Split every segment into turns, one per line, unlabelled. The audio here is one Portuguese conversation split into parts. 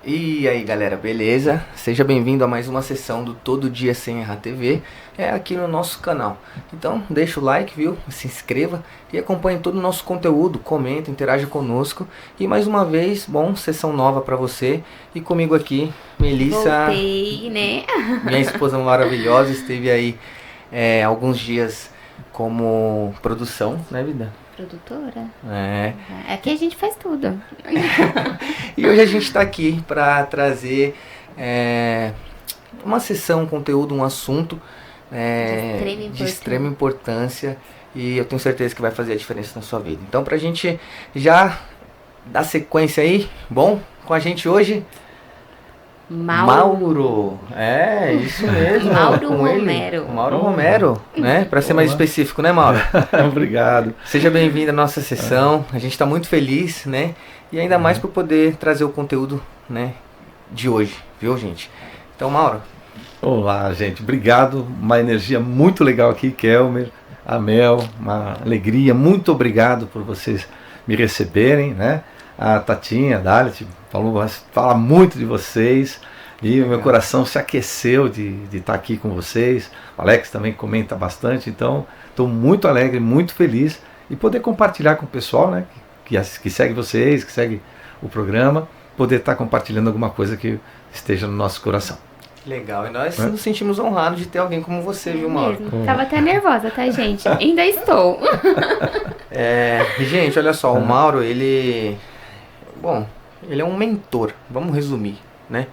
E aí galera, beleza? Seja bem-vindo a mais uma sessão do Todo Dia Sem Errar TV, aqui no nosso canal. Então deixa o like, viu? Se inscreva e acompanhe todo o nosso conteúdo, comenta, interaja conosco. E mais uma vez, sessão nova pra você. E comigo aqui, Melissa,
voltei, né?
Minha esposa maravilhosa, esteve aí alguns dias como produção, né, vida?
Produtora?
Aqui
a gente faz tudo.
E hoje a gente está aqui para trazer uma sessão, um conteúdo, um assunto de extrema importância, e eu tenho certeza que vai fazer a diferença na sua vida. Então, para a gente já dar sequência aí, com a gente hoje, Mauro. Isso mesmo.
Mauro Romero.
Mauro Romero, né? Para ser mais específico, né, Mauro?
Obrigado.
Seja bem-vindo à nossa sessão. A gente está muito feliz, né? E ainda mais por poder trazer o conteúdo, né, de hoje, viu, gente? Então, Mauro.
Olá, gente. Obrigado. Uma energia muito legal aqui, Kelmer, Amel, uma alegria. Muito obrigado por vocês me receberem, né? A Tatinha, a Dalit, fala muito de vocês, e o meu coração se aqueceu de estar aqui com vocês. O Alex também comenta bastante, então estou muito alegre, muito feliz e poder compartilhar com o pessoal, né, que segue vocês, que segue o programa, poder estar compartilhando alguma coisa que esteja no nosso coração.
Legal, e nós nos sentimos honrados de ter alguém como você, viu, Mauro?
Tava até nervosa, tá, gente? Ainda estou.
Gente, olha só, o Mauro, ele é um mentor, vamos resumir, né?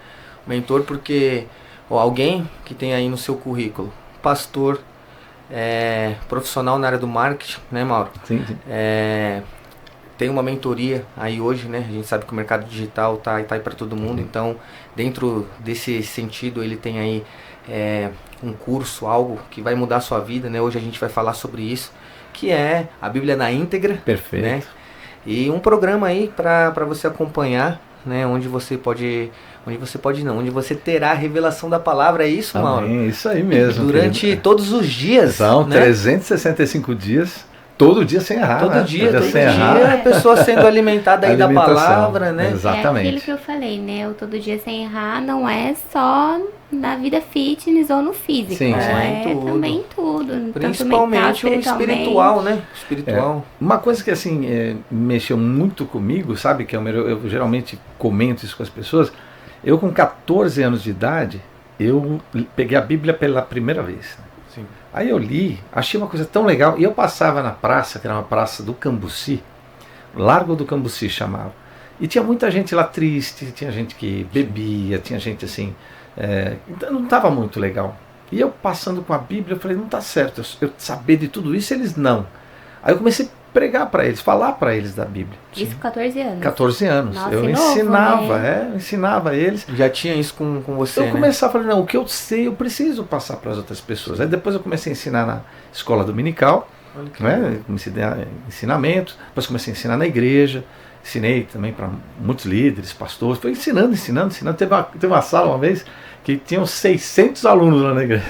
Mentor porque alguém que tem aí no seu currículo, pastor, profissional na área do marketing, né, Mauro?
Sim.
Tem uma mentoria aí hoje, né? A gente sabe que o mercado digital tá aí para todo mundo, então dentro desse sentido ele tem aí um curso, algo que vai mudar a sua vida, né? Hoje a gente vai falar sobre isso, que é a Bíblia na íntegra.
Perfeito.
Né? E um programa aí para você acompanhar, né? Onde você terá a revelação da palavra, é isso, Mauro?
Amém, isso aí mesmo.
Durante todos os dias.
São, né? 365 dias, todo dia sem errar.
Todo dia
errar.
A pessoa sendo alimentada aí da palavra, né?
Exatamente.
É aquilo que eu falei, né? O todo dia sem errar não é só na vida fitness ou no físico.
Sim,
também tudo.
Principalmente o espiritual, né? Espiritual.
Uma coisa que assim mexeu muito comigo, sabe, que eu geralmente comento isso com as pessoas. Eu com 14 anos de idade, eu peguei a Bíblia pela primeira vez.
Sim.
Aí eu li, achei uma coisa tão legal, e eu passava na praça, que era uma praça do Cambuci, Largo do Cambuci chamava, e tinha muita gente lá triste, tinha gente que bebia, tinha gente assim, então não estava muito legal. E eu passando com a Bíblia, eu falei, não está certo, eu saber de tudo isso, eles não. Aí eu comecei a pregar para eles, falar para eles da Bíblia.
Isso com 14 anos?
14 anos.
Nossa,
eu ensinava eles.
Já tinha isso com você,
eu começava a falar, não, o que eu sei, eu preciso passar para as outras pessoas. Aí depois eu comecei a ensinar na escola dominical, né? Comecei a dar ensinamento, depois comecei a ensinar na igreja, ensinei também para muitos líderes, pastores, foi ensinando. Teve uma sala uma vez que tinham 600 alunos lá na igreja.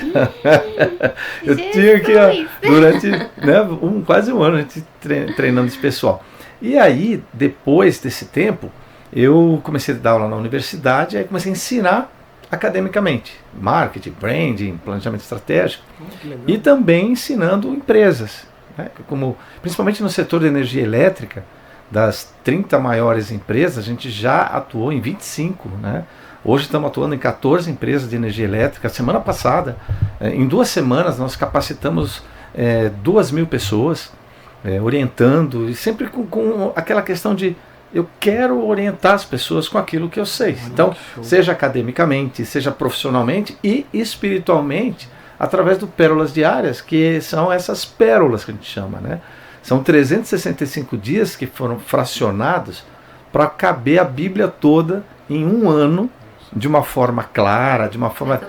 Eu tinha que, durante quase um ano, a gente treinando esse pessoal. E aí, depois desse tempo, eu comecei a dar aula na universidade, aí comecei a ensinar academicamente, marketing, branding, planejamento estratégico, e também ensinando empresas, né? Principalmente no setor de energia elétrica. Das 30 maiores empresas, a gente já atuou em 25, né? Hoje estamos atuando em 14 empresas de energia elétrica. Semana passada, em 2 semanas, nós capacitamos 2.000 pessoas, orientando, e sempre com aquela questão de eu quero orientar as pessoas com aquilo que eu sei. Então, seja academicamente, seja profissionalmente e espiritualmente, através do Pérolas Diárias, que são essas pérolas que a gente chama, né? São 365 dias que foram fracionados para caber a Bíblia toda em um ano, de uma forma clara, de uma forma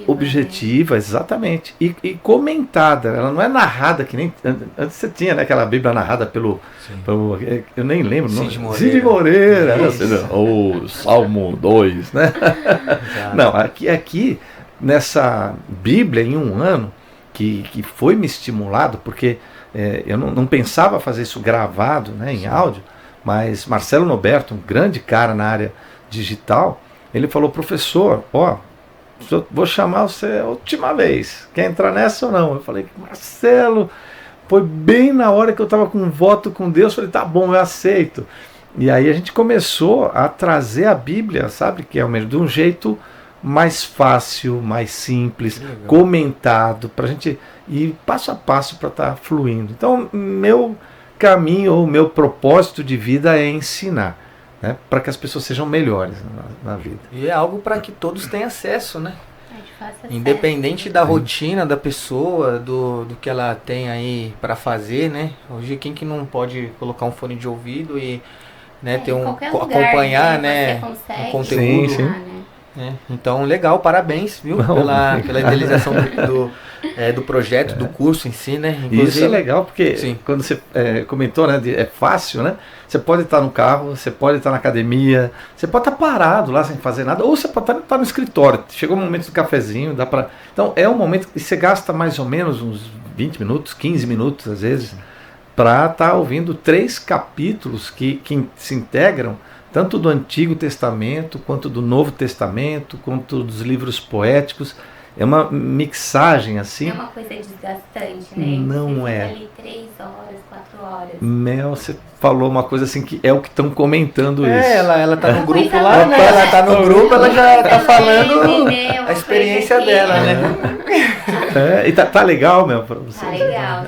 objetiva, exatamente, e comentada. Ela não é narrada que nem antes você tinha, né, aquela Bíblia narrada pelo eu nem lembro, Cid Moreira, ou Salmo 2, né? Não, aqui nessa Bíblia em um ano que foi me estimulado, porque eu não pensava fazer isso gravado, né, em áudio, mas Marcelo Noberto, um grande cara na área digital, ele falou, professor, ó, vou chamar você a última vez, quer entrar nessa ou não? Eu falei, Marcelo, foi bem na hora que eu estava com um voto com Deus, falei, tá bom, eu aceito. E aí a gente começou a trazer a Bíblia, sabe, que é de um jeito mais fácil, mais simples, comentado, para a gente ir passo a passo para estar fluindo. Então, meu caminho ou meu propósito de vida é ensinar, né, para que as pessoas sejam melhores na vida.
E é algo para que todos tenham acesso, né?
Acesso.
Independente da rotina da pessoa, do que ela tem aí para fazer, né? Hoje quem que não pode colocar um fone de ouvido e, né, ter acompanhar, né, um conteúdo,
sim.
Né? Então, legal, parabéns, viu, pela idealização do projeto, do curso em si, né?
Inclusive, isso é legal porque quando você comentou, né, é fácil, né? Você pode estar no carro, você pode estar na academia, você pode estar parado lá sem fazer nada, ou você pode estar no escritório. Chegou o momento do cafezinho, dá para. Então, é um momento que você gasta mais ou menos uns 20 minutos, 15 minutos às vezes, para estar ouvindo 3 capítulos que se integram tanto do Antigo Testamento, quanto do Novo Testamento, quanto dos livros poéticos. É uma mixagem assim.
É uma coisa desgastante, né?
Não
você
é.
Fica ali 3 horas, 4 horas.
Mel, você falou uma coisa assim que é o que estão comentando isso.
Ela tá no grupo lá, né? Ela tá no grupo, ela já tá falando a experiência dela, né?
E tá legal, Mel, pra você?
Tá legal.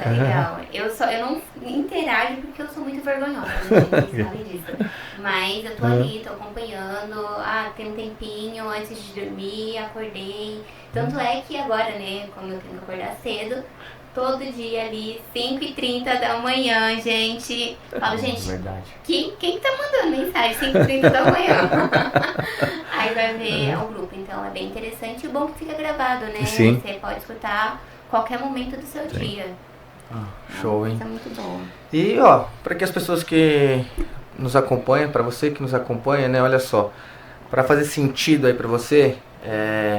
Eu não interajo porque eu sou muito vergonhosa, gente, sabe disso. Mas eu tô ali, tô acompanhando, tem um tempinho antes de dormir, acordei. Tanto é que agora, né, como eu tenho que acordar cedo, todo dia ali, 5h30 da manhã, gente. Falo, gente, quem tá mandando mensagem 5h30 da manhã? Aí vai ver o grupo, então é bem interessante. E o bom é que fica gravado, né?
Sim.
Você pode escutar qualquer momento do seu dia.
Show, hein?
Isso é muito bom.
E, para que as pessoas que nos acompanham, para você que nos acompanha, né, olha só, para fazer sentido aí para você,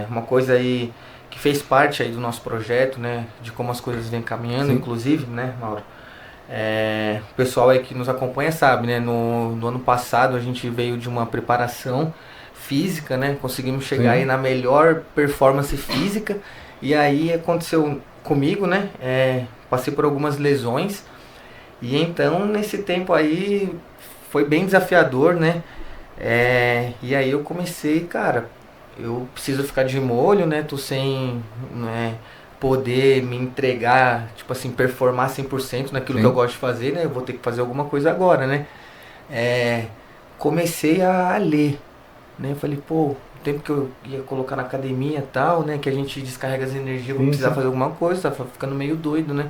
uma coisa aí que fez parte aí do nosso projeto, né, de como as coisas vêm caminhando, inclusive, né, Mauro, o pessoal aí que nos acompanha sabe, né, no ano passado a gente veio de uma preparação física, né, conseguimos chegar aí na melhor performance física, e aí aconteceu comigo, né, passei por algumas lesões, e então nesse tempo aí foi bem desafiador, né? E aí eu comecei, cara, eu preciso ficar de molho, né? Tô sem poder me entregar, tipo assim, performar 100% naquilo que eu gosto de fazer, né? Eu vou ter que fazer alguma coisa agora, né? Comecei a ler, né? Eu falei, pô, o tempo que eu ia colocar na academia e tal, né? Que a gente descarrega as energias, vou precisar fazer alguma coisa, tá ficando meio doido, né?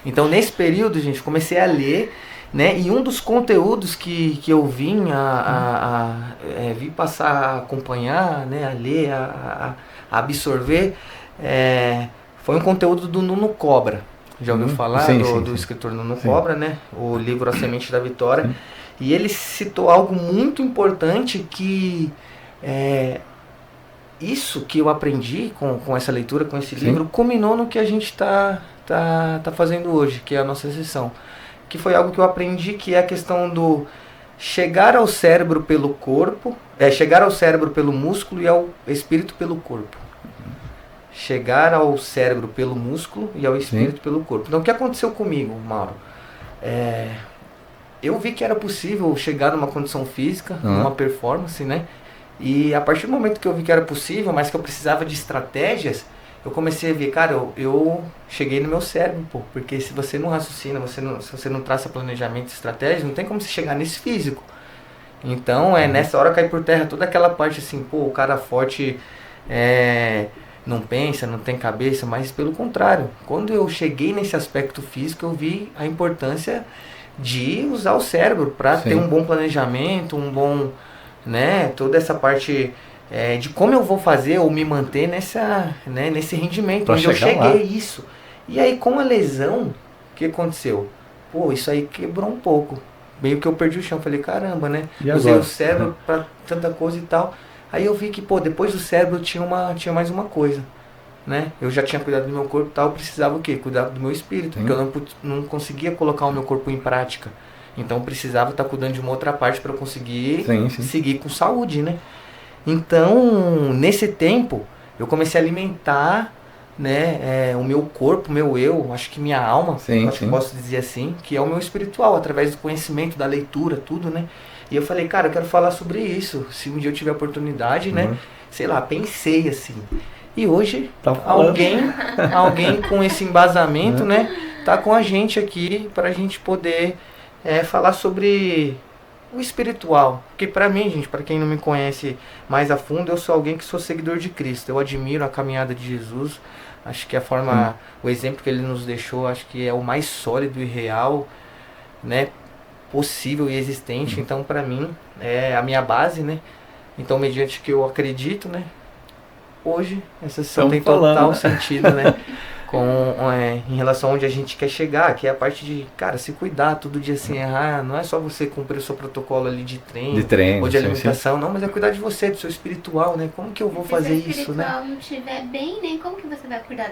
Então nesse período, gente, comecei a ler, né? E um dos conteúdos que eu vim vi passar a acompanhar, né? A ler, a absorver, foi um conteúdo do Nuno Cobra. Já ouviu falar do escritor Nuno Cobra, né? O livro A Semente da Vitória. E ele citou algo muito importante que isso que eu aprendi com essa leitura, com esse livro, culminou no que a gente tá fazendo hoje, que é a nossa sessão. Que foi algo que eu aprendi, que é a questão do chegar ao cérebro pelo corpo, chegar ao cérebro pelo músculo e ao espírito pelo corpo. Chegar ao cérebro pelo músculo e ao espírito pelo corpo. Então o que aconteceu comigo, Mauro? Eu vi que era possível chegar numa condição física, numa performance, né? E a partir do momento que eu vi que era possível, mas que eu precisava de estratégias, eu comecei a ver, cara, eu cheguei no meu cérebro, pô, porque se você não raciocina, se você não traça planejamento e estratégia, não tem como você chegar nesse físico. Então, nessa hora cai por terra toda aquela parte assim, pô, o cara forte não pensa, não tem cabeça, mas pelo contrário, quando eu cheguei nesse aspecto físico, eu vi a importância de usar o cérebro para ter um bom planejamento, um bom, né, toda essa parte de como eu vou fazer ou me manter nesse rendimento, onde eu cheguei lá. Isso. E aí com a lesão, o que aconteceu? Pô, isso aí quebrou um pouco. Meio que eu perdi o chão, falei, caramba, né? Usei o cérebro para tanta coisa e tal. Aí eu vi que, pô, depois do cérebro tinha mais uma coisa, né? Eu já tinha cuidado do meu corpo e tal, eu precisava o quê? Cuidar do meu espírito, porque eu não conseguia colocar o meu corpo em prática. Então eu precisava estar cuidando de uma outra parte para eu conseguir seguir com saúde, né? Então, nesse tempo, eu comecei a alimentar, né, o meu corpo, o meu eu, acho que minha alma, acho que posso dizer assim, que é o meu espiritual, através do conhecimento, da leitura, tudo, né? E eu falei, cara, eu quero falar sobre isso, se um dia eu tiver oportunidade, né? Sei lá, pensei assim. E hoje, alguém com esse embasamento, né, tá com a gente aqui pra gente poder falar sobre o espiritual. Porque pra mim, gente, pra quem não me conhece mais a fundo, eu sou alguém que sou seguidor de Cristo. Eu admiro a caminhada de Jesus. Acho que a forma, o exemplo que ele nos deixou, acho que é o mais sólido e real, né, possível e existente. Então, pra mim, é a minha base, né? Então, mediante que eu acredito, né, hoje essa sessão tem total sentido, né? Em relação a onde a gente quer chegar, que é a parte de, cara, se cuidar, todo dia sem errar, não é só você cumprir o seu protocolo ali de treino ou de alimentação, não, mas é cuidar de você, do seu espiritual, né? Como que eu vou fazer isso, né?
Se o espiritual não estiver bem, né? Como que você vai cuidar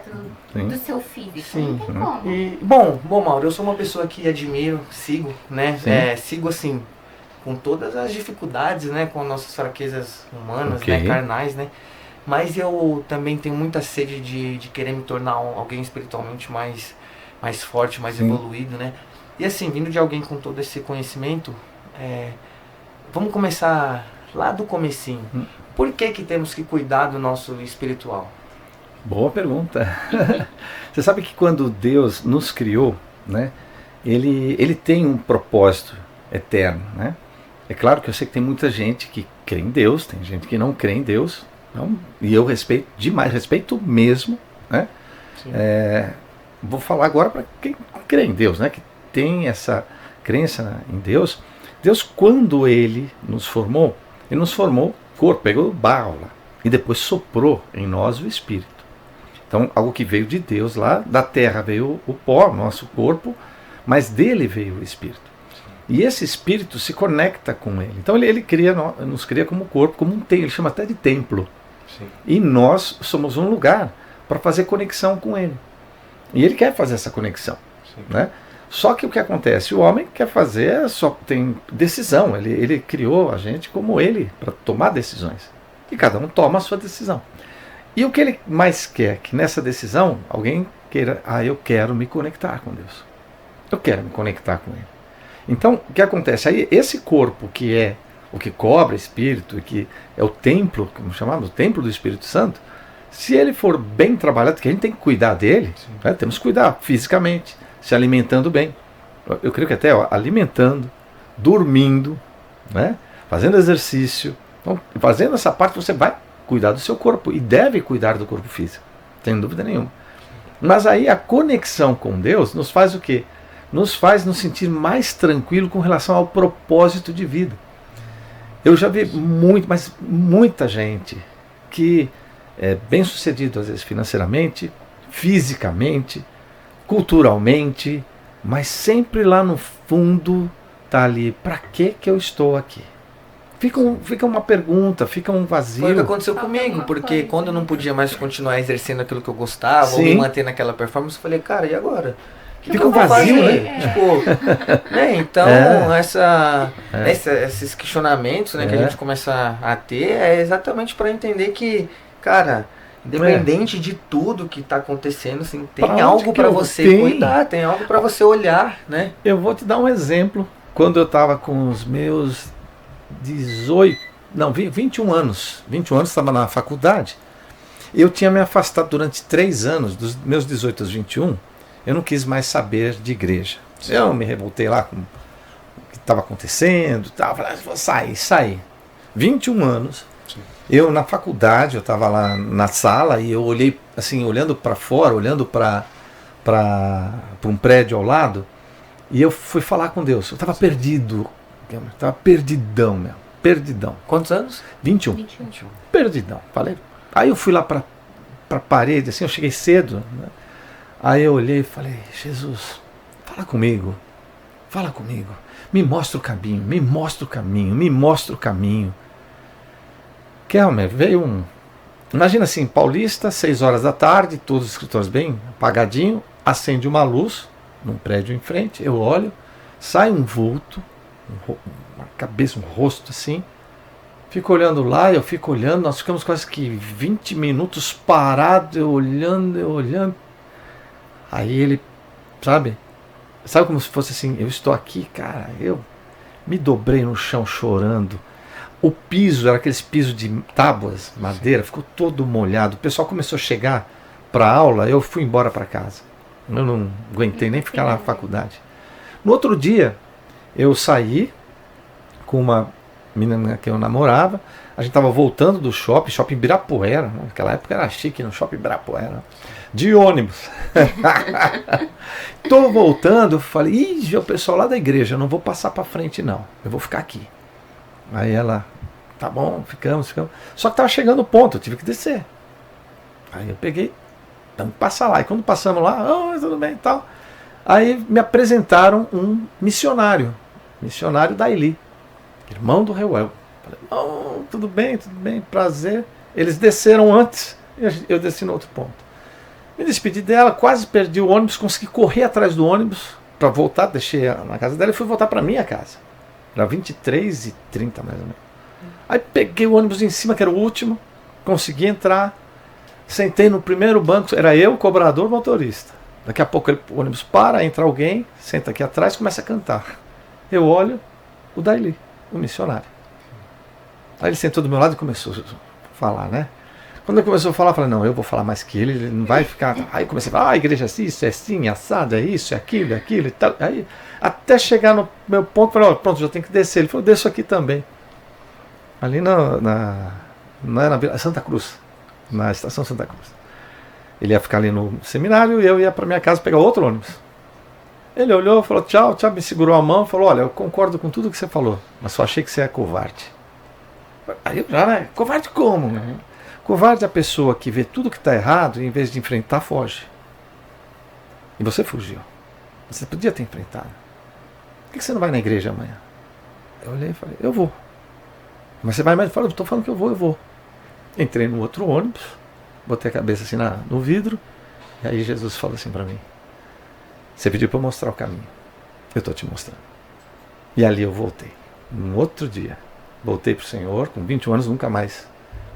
do seu físico?
Sim.
Não tem como.
E, bom, Mauro, eu sou uma pessoa que admiro, sigo, né? Sigo assim, com todas as dificuldades, né? Com nossas fraquezas humanas, né? Carnais, né? Mas eu também tenho muita sede de querer me tornar alguém espiritualmente mais forte, mais evoluído, né? E assim, vindo de alguém com todo esse conhecimento, vamos começar lá do comecinho. Por que temos que cuidar do nosso espiritual?
Boa pergunta. Você sabe que quando Deus nos criou, né, ele tem um propósito eterno, né? É claro que eu sei que tem muita gente que crê em Deus, tem gente que não crê em Deus. Não, e eu respeito demais, respeito mesmo, né? Vou falar agora para quem crê em Deus, né? Que tem essa crença em Deus. Deus, quando Ele nos formou corpo, pegou o barro lá e depois soprou em nós o Espírito. Então, algo que veio de Deus lá, da terra veio o pó, nosso corpo, mas dele veio o Espírito. E esse Espírito se conecta com Ele. Então, Ele nos cria como corpo, como um templo, ele chama até de templo. Sim. E nós somos um lugar para fazer conexão com Ele. E Ele quer fazer essa conexão. Né? Só que o que acontece? O homem quer fazer, só tem decisão. Ele criou a gente como Ele, para tomar decisões. E cada um toma a sua decisão. E o que Ele mais quer? Que nessa decisão alguém queira, eu quero me conectar com Deus. Eu quero me conectar com Ele. Então, o que acontece? Aí esse corpo que é o que cobre Espírito, que é o templo, como chamamos, o templo do Espírito Santo, se ele for bem trabalhado, que a gente tem que cuidar dele, né, temos que cuidar fisicamente, se alimentando bem. Eu creio que até alimentando, dormindo, né, fazendo exercício. Então, fazendo essa parte, você vai cuidar do seu corpo e deve cuidar do corpo físico, sem dúvida nenhuma. Mas aí a conexão com Deus nos faz o quê? Nos faz nos sentir mais tranquilo com relação ao propósito de vida. Eu já vi muita gente que é bem sucedido, às vezes financeiramente, fisicamente, culturalmente, mas sempre lá no fundo está ali, para que eu estou aqui? Fica uma pergunta, fica um vazio.
Foi o que aconteceu comigo, porque quando eu não podia mais continuar exercendo aquilo que eu gostava, ou me manter naquela performance, eu falei, cara, e agora?
Fica um vazio, né?
Tipo, né? Então, esses questionamentos, né, que a gente começa a ter é exatamente para entender que, cara, independente de tudo que está acontecendo, assim, tem algo para você cuidar, tem algo para você olhar, né?
Eu vou te dar um exemplo. Quando eu estava com os meus 21 anos, estava na faculdade, eu tinha me afastado durante 3 anos, dos meus 18 aos 21, eu não quis mais saber de igreja. Eu me revoltei lá com o que estava acontecendo, falei, vou sair. 21 anos, eu na faculdade, eu estava lá na sala e eu olhei, assim, olhando para fora, olhando para um prédio ao lado, e eu fui falar com Deus. Eu estava perdido, estava perdidão mesmo, perdidão.
Quantos anos?
21. Perdidão. Falei. Aí eu fui lá para a parede, assim, eu cheguei cedo, né? Aí eu olhei e falei, Jesus, fala comigo, me mostra o caminho, me mostra o caminho. Kelmer, veio imagina assim, Paulista, 6 horas da tarde, todos os escritórios bem apagadinho, acende uma luz num prédio em frente, eu olho, sai um vulto, uma cabeça, um rosto assim, Fico olhando lá, eu fico olhando, nós ficamos quase que 20 minutos parados, eu olhando. Aí ele, sabe como se fosse assim, eu estou aqui, cara, eu me dobrei no chão chorando. O piso, era aqueles pisos de tábuas, madeira, ficou todo molhado. O pessoal começou a chegar para a aula, eu fui embora para casa. Eu não aguentei nem ficar lá na faculdade. No outro dia, eu saí com uma menina que eu namorava, a gente estava voltando do shopping Ibirapuera, né? Naquela época era chique no shopping Ibirapuera, de ônibus. Tô voltando, eu falei, ih, o pessoal lá da igreja, eu não vou passar para frente não, eu vou ficar aqui. Aí ela, tá bom, ficamos. Só que estava chegando o ponto, eu tive que descer. Aí eu peguei, vamos passar lá. E quando passamos lá, tudo bem e tal. Aí me apresentaram um missionário Daili, irmão do Reuel. Falei, tudo bem, prazer. Eles desceram antes, eu desci no outro ponto. Me despedi dela, quase perdi o ônibus, consegui correr atrás do ônibus para voltar, deixei na casa dela e fui voltar para minha casa. Era 23h30 mais ou menos. Aí peguei o ônibus em cima, que era o último, consegui entrar, sentei no primeiro banco, era eu, cobrador, motorista. Daqui a pouco o ônibus para, entra alguém, senta aqui atrás e começa a cantar. Eu olho, o Daili, o missionário. Aí ele sentou do meu lado e começou a falar, né? Quando ele começou a falar, eu falei, não, eu vou falar mais que ele não vai ficar... Aí comecei a falar, a igreja é isso, é assim, assado, é isso, é aquilo e tal. Aí, até chegar no meu ponto, falei, pronto, já tenho que descer. Ele falou, eu desço aqui também. Ali não era na Santa Cruz, na estação Santa Cruz. Ele ia ficar ali no seminário e eu ia para minha casa pegar outro ônibus. Ele olhou, falou tchau, me segurou a mão, falou, olha, eu concordo com tudo que você falou, mas só achei que você é covarde. Aí eu já, né? Covarde como? Né? Covarde é a pessoa que vê tudo que está errado e em vez de enfrentar, foge. E você fugiu. Você podia ter enfrentado. Por que você não vai na igreja amanhã? Eu olhei e falei, eu vou. Mas você vai mais? Eu falei, estou falando que eu vou. Entrei no outro ônibus, botei a cabeça assim no vidro, e aí Jesus falou assim para mim, você pediu para eu mostrar o caminho. Eu estou te mostrando. E ali eu voltei. No outro dia, voltei para o Senhor, com 21 anos, nunca mais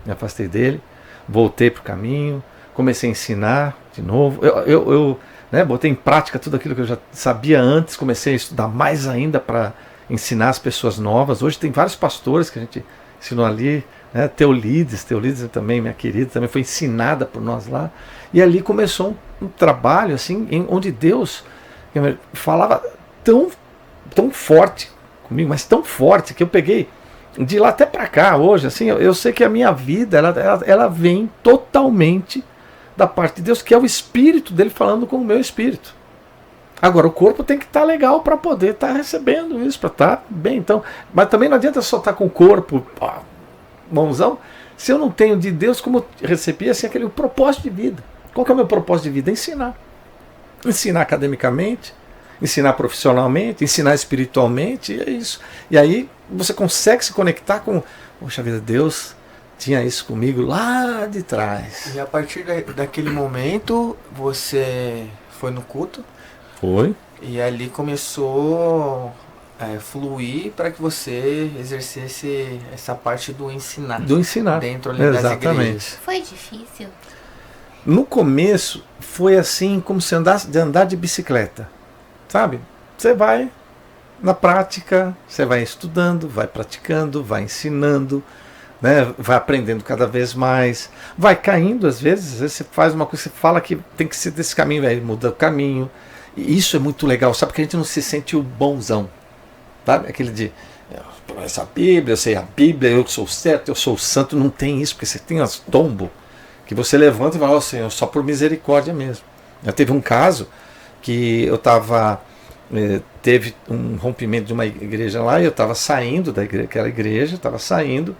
me afastei dele, voltei para o caminho, comecei a ensinar de novo, eu né, botei em prática tudo aquilo que eu já sabia antes, comecei a estudar mais ainda para ensinar as pessoas novas. Hoje tem vários pastores que a gente ensinou ali, né, Teolides também, minha querida, também foi ensinada por nós lá, e ali começou um trabalho assim, onde Deus falava tão forte comigo, mas tão forte, que eu peguei de lá até para cá hoje, assim, eu sei que a minha vida ela vem totalmente da parte de Deus, que é o Espírito dele falando com o meu espírito. Agora o corpo tem que estar legal para poder estar recebendo isso, para estar bem. Então, mas também não adianta só estar com o corpo mãozão, se eu não tenho de Deus como eu recebi assim, aquele propósito de vida. Qual que é o meu propósito de vida? Ensinar academicamente, ensinar profissionalmente, ensinar espiritualmente, é isso. E aí você consegue se conectar com, poxa vida, Deus tinha isso comigo lá de trás.
E a partir daquele momento, você foi no culto?
Foi.
E ali começou a fluir para que você exercesse essa parte do ensinar. Dentro ali das igrejas.
Foi difícil?
No começo, foi assim como se andar de bicicleta. Sabe? Você vai na prática, você vai estudando, vai praticando, vai ensinando, né? Vai aprendendo cada vez mais, vai caindo às vezes você faz uma coisa, você fala que tem que ser desse caminho, aí muda o caminho. E isso é muito legal, sabe? Porque a gente não se sente o bonzão, sabe? Aquele de, eu conheço a Bíblia, eu sou certo, eu sou santo. Não tem isso, porque você tem as tombos que você levanta e fala, Senhor, só por misericórdia mesmo. Já teve um caso que eu estava, teve um rompimento de uma igreja lá, e eu estava saindo daquela igreja, estava saindo,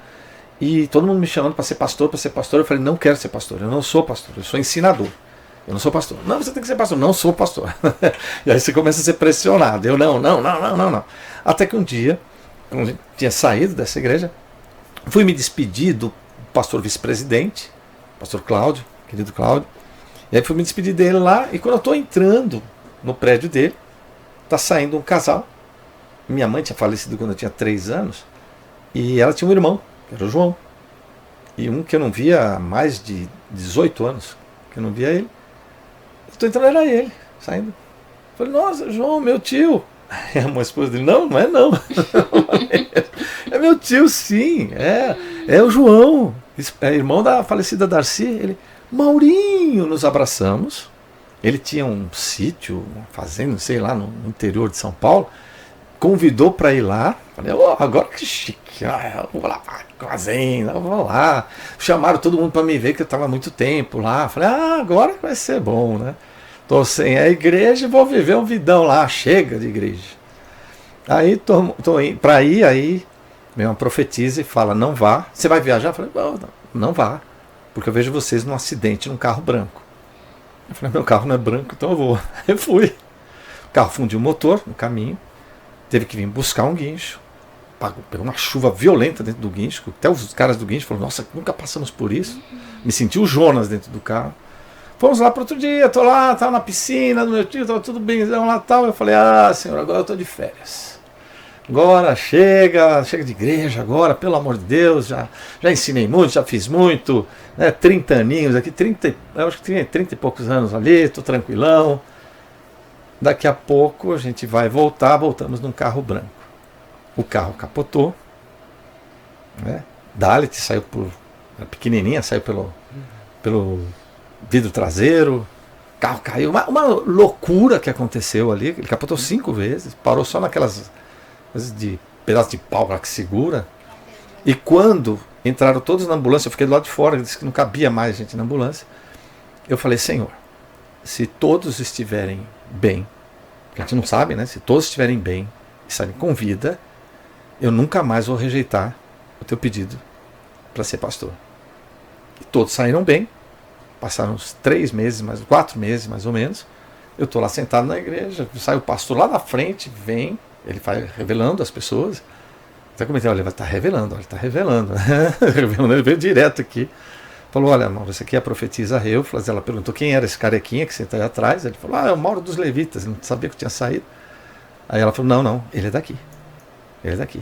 e todo mundo me chamando para ser pastor, eu falei, não quero ser pastor, eu não sou pastor, eu sou ensinador, eu não sou pastor. Não, você tem que ser pastor, não sou pastor. E aí você começa a ser pressionado, eu não. Até que um dia, quando eu tinha saído dessa igreja, fui me despedir do pastor vice-presidente, pastor Cláudio, querido Cláudio, e aí fui me despedir dele lá, e quando eu estou entrando no prédio dele, está saindo um casal. Minha mãe tinha falecido quando eu tinha 3 anos, e ela tinha um irmão que era o João. E um que eu não via há mais de 18 anos, que eu não via ele. Estou entrando, era ele, saindo. Falei, nossa, João, meu tio. Aí a esposa dele, não é não. É meu tio, sim, é o João, é irmão da falecida Darcy. Ele, Maurinho, nos abraçamos. Ele tinha um sítio, uma fazenda, sei lá, no interior de São Paulo. Convidou para ir lá. Falei, agora que chique, eu vou lá para a fazenda, vou lá. Chamaram todo mundo para me ver, que eu estava há muito tempo lá. Falei, agora vai ser bom, né? Tô sem a igreja e vou viver um vidão lá, chega de igreja. Aí tô para ir, aí vem uma profetisa e fala, não vá. Você vai viajar? Eu falei, não vá, porque eu vejo vocês num acidente num carro branco. Eu falei, meu carro não é branco, então eu vou. Eu fui. O carro fundiu o motor no caminho, teve que vir buscar um guincho. Pegou uma chuva violenta dentro do guincho, até os caras do guincho falaram, nossa, nunca passamos por isso. Me senti o Jonas dentro do carro. Fomos lá para outro dia, tô lá, tava na piscina do meu tio, tava tudo benzão lá e tal. Eu falei, senhor, agora eu tô de férias. Agora chega de igreja agora, pelo amor de Deus, já ensinei muito, já fiz muito, né, 30 aninhos aqui, eu acho que tinha 30 e poucos anos ali, tô tranquilão. Daqui a pouco a gente vai voltamos num carro branco. O carro capotou, né? Dalit saiu era pequenininha, saiu pelo vidro traseiro, o carro caiu, uma loucura que aconteceu ali. Ele capotou 5 vezes, parou só naquelas coisas de pedaço de pau lá que segura. E quando entraram todos na ambulância, eu fiquei do lado de fora, disse que não cabia mais gente na ambulância. Eu falei, Senhor, se todos estiverem bem, porque a gente não sabe, né? Se todos estiverem bem e saírem com vida, eu nunca mais vou rejeitar o teu pedido para ser pastor. E todos saíram bem. Passaram uns 3 meses, 4 meses mais ou menos. Eu estou lá sentado na igreja, sai o pastor lá na frente, vem, ele vai revelando as pessoas. Até comentei, olha, ele está revelando, revelando, ele veio direto aqui. Falou, olha, Mauro, esse aqui é a profetisa Euflas. Ela perguntou quem era esse carequinha que senta aí atrás. Ele falou, é o Mauro dos Levitas, ele não sabia que tinha saído. Aí ela falou, não, ele é daqui. Ele é daqui.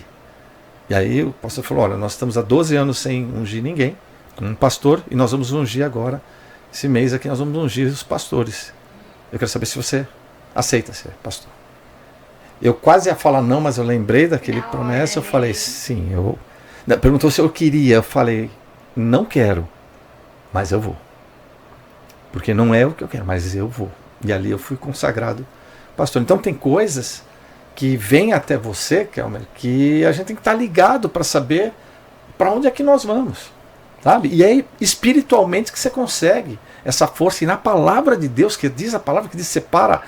E aí o pastor falou, olha, nós estamos há 12 anos sem ungir ninguém, um pastor, e nós vamos ungir agora. Esse mês aqui nós vamos ungir os pastores. Eu quero saber se você aceita ser pastor. Eu quase ia falar não, mas eu lembrei daquele promessa. Eu falei sim. Perguntou se eu queria. Eu falei, não quero, mas eu vou. Porque não é o que eu quero, mas eu vou. E ali eu fui consagrado pastor. Então tem coisas que vêm até você, Kelmer, que a gente tem que estar ligado para saber para onde é que nós vamos. Sabe? E é espiritualmente que você consegue essa força. E na palavra de Deus, que diz a palavra que diz, separa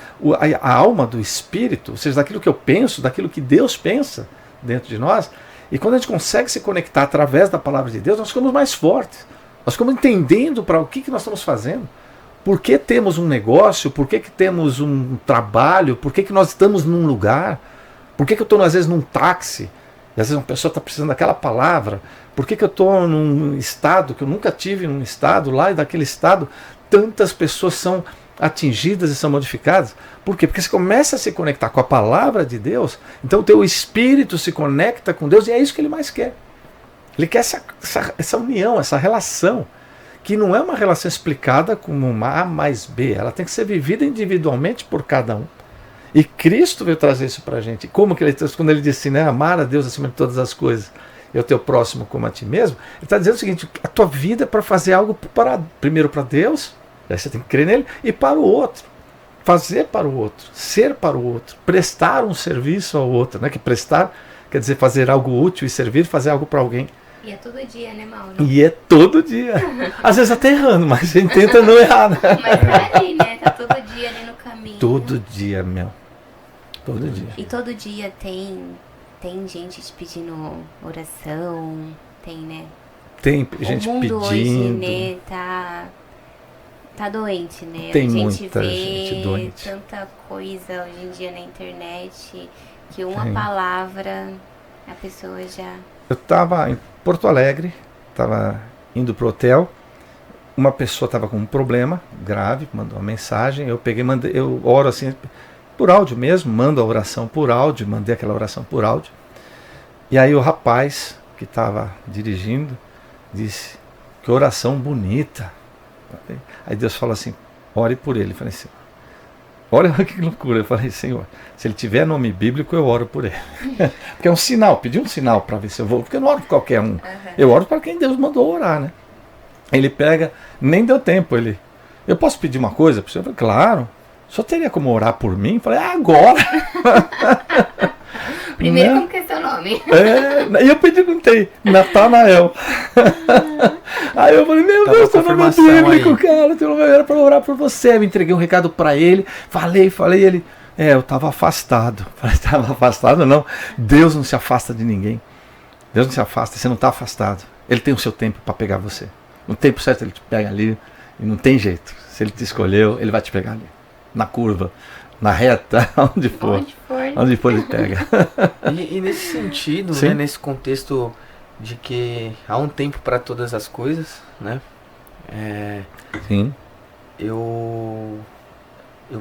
a alma do espírito, ou seja, daquilo que eu penso, daquilo que Deus pensa dentro de nós. E quando a gente consegue se conectar através da palavra de Deus, nós ficamos mais fortes. Nós ficamos entendendo para o que nós estamos fazendo. Por que temos um negócio? Por que temos um trabalho? Por que nós estamos num lugar? Por que eu estou, às vezes, num táxi? E às vezes uma pessoa está precisando daquela palavra. Por que eu estou num estado que eu nunca tive num estado, lá e daquele estado tantas pessoas são atingidas e são modificadas? Por quê? Porque você começa a se conectar com a palavra de Deus, então o teu espírito se conecta com Deus e é isso que ele mais quer. Ele quer essa união, essa relação, que não é uma relação explicada como uma A mais B, ela tem que ser vivida individualmente por cada um. E Cristo veio trazer isso para a gente. Como que ele trouxe? Quando ele disse, né, amar a Deus acima de todas as coisas e o teu próximo como a ti mesmo, ele está dizendo o seguinte, a tua vida é para fazer algo primeiro para Deus, aí você tem que crer nele, e para o outro. Fazer para o outro, ser para o outro, prestar um serviço ao outro, né? Que prestar quer dizer fazer algo útil e servir, fazer algo para alguém.
E é todo dia, né, Mauro?
E é todo dia. Às vezes até errando, mas a gente tenta não errar, né?
Mas tá ali, né? Tá todo dia ali no caminho.
Todo dia, meu. Todo dia.
E todo dia tem gente te pedindo oração, tem, né?
Tem gente
o mundo
pedindo.
Hoje, né, tá doente, né?
Tem
a gente
muita
vê
gente doente.
Tanta coisa hoje em dia na internet que uma palavra a pessoa já...
Eu estava em Porto Alegre, estava indo pro hotel, uma pessoa estava com um problema grave, mandou uma mensagem, eu peguei, mandei, eu oro assim, por áudio mesmo, mando a oração por áudio, mandei aquela oração por áudio. E aí o rapaz que estava dirigindo, disse, que oração bonita. Aí Deus falou assim, ore por ele. Eu falei assim, olha que loucura. Eu falei, Senhor, se ele tiver nome bíblico, eu oro por ele. Porque é um sinal, pedi um sinal para ver se eu vou, porque eu não oro por qualquer um. Eu oro para quem Deus mandou orar, né? Ele pega, nem deu tempo, ele, eu posso pedir uma coisa para o senhor? Eu falei, claro, só teria como orar por mim? Eu falei, agora!
Primeiro, como que é seu nome?
E eu perguntei, Natanael. Aí eu falei, meu Deus, teu nome é bíblico, cara, teu nome era para orar por você. Eu entreguei um recado para ele, falei, ele, eu estava afastado. Falei, estava afastado? Não, Deus não se afasta de ninguém. Deus não se afasta, você não está afastado. Ele tem o seu tempo para pegar você. No tempo certo ele te pega ali e não tem jeito. Se ele te escolheu, ele vai te pegar ali. Na curva, na reta, onde for ele pega.
E nesse sentido, né, nesse contexto de que há um tempo para todas as coisas, né?
Sim.
Eu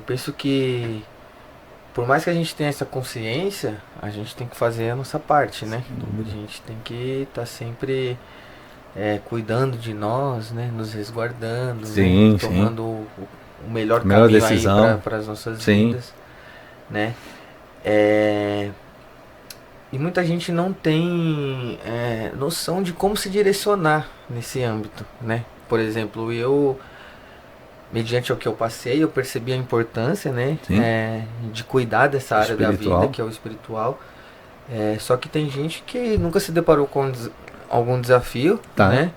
penso que por mais que a gente tenha essa consciência, a gente tem que fazer a nossa parte, né? A gente tem que estar sempre cuidando de nós, né? Nos resguardando,
sim,
né? Tomando o melhor
caminho
decisão aí para as nossas vidas, né? E muita gente não tem noção de como se direcionar nesse âmbito, né? Por exemplo, eu, mediante o que eu passei, eu percebi a importância, né? De cuidar dessa área da vida, que é o espiritual. Só que tem gente que nunca se deparou com algum desafio, né?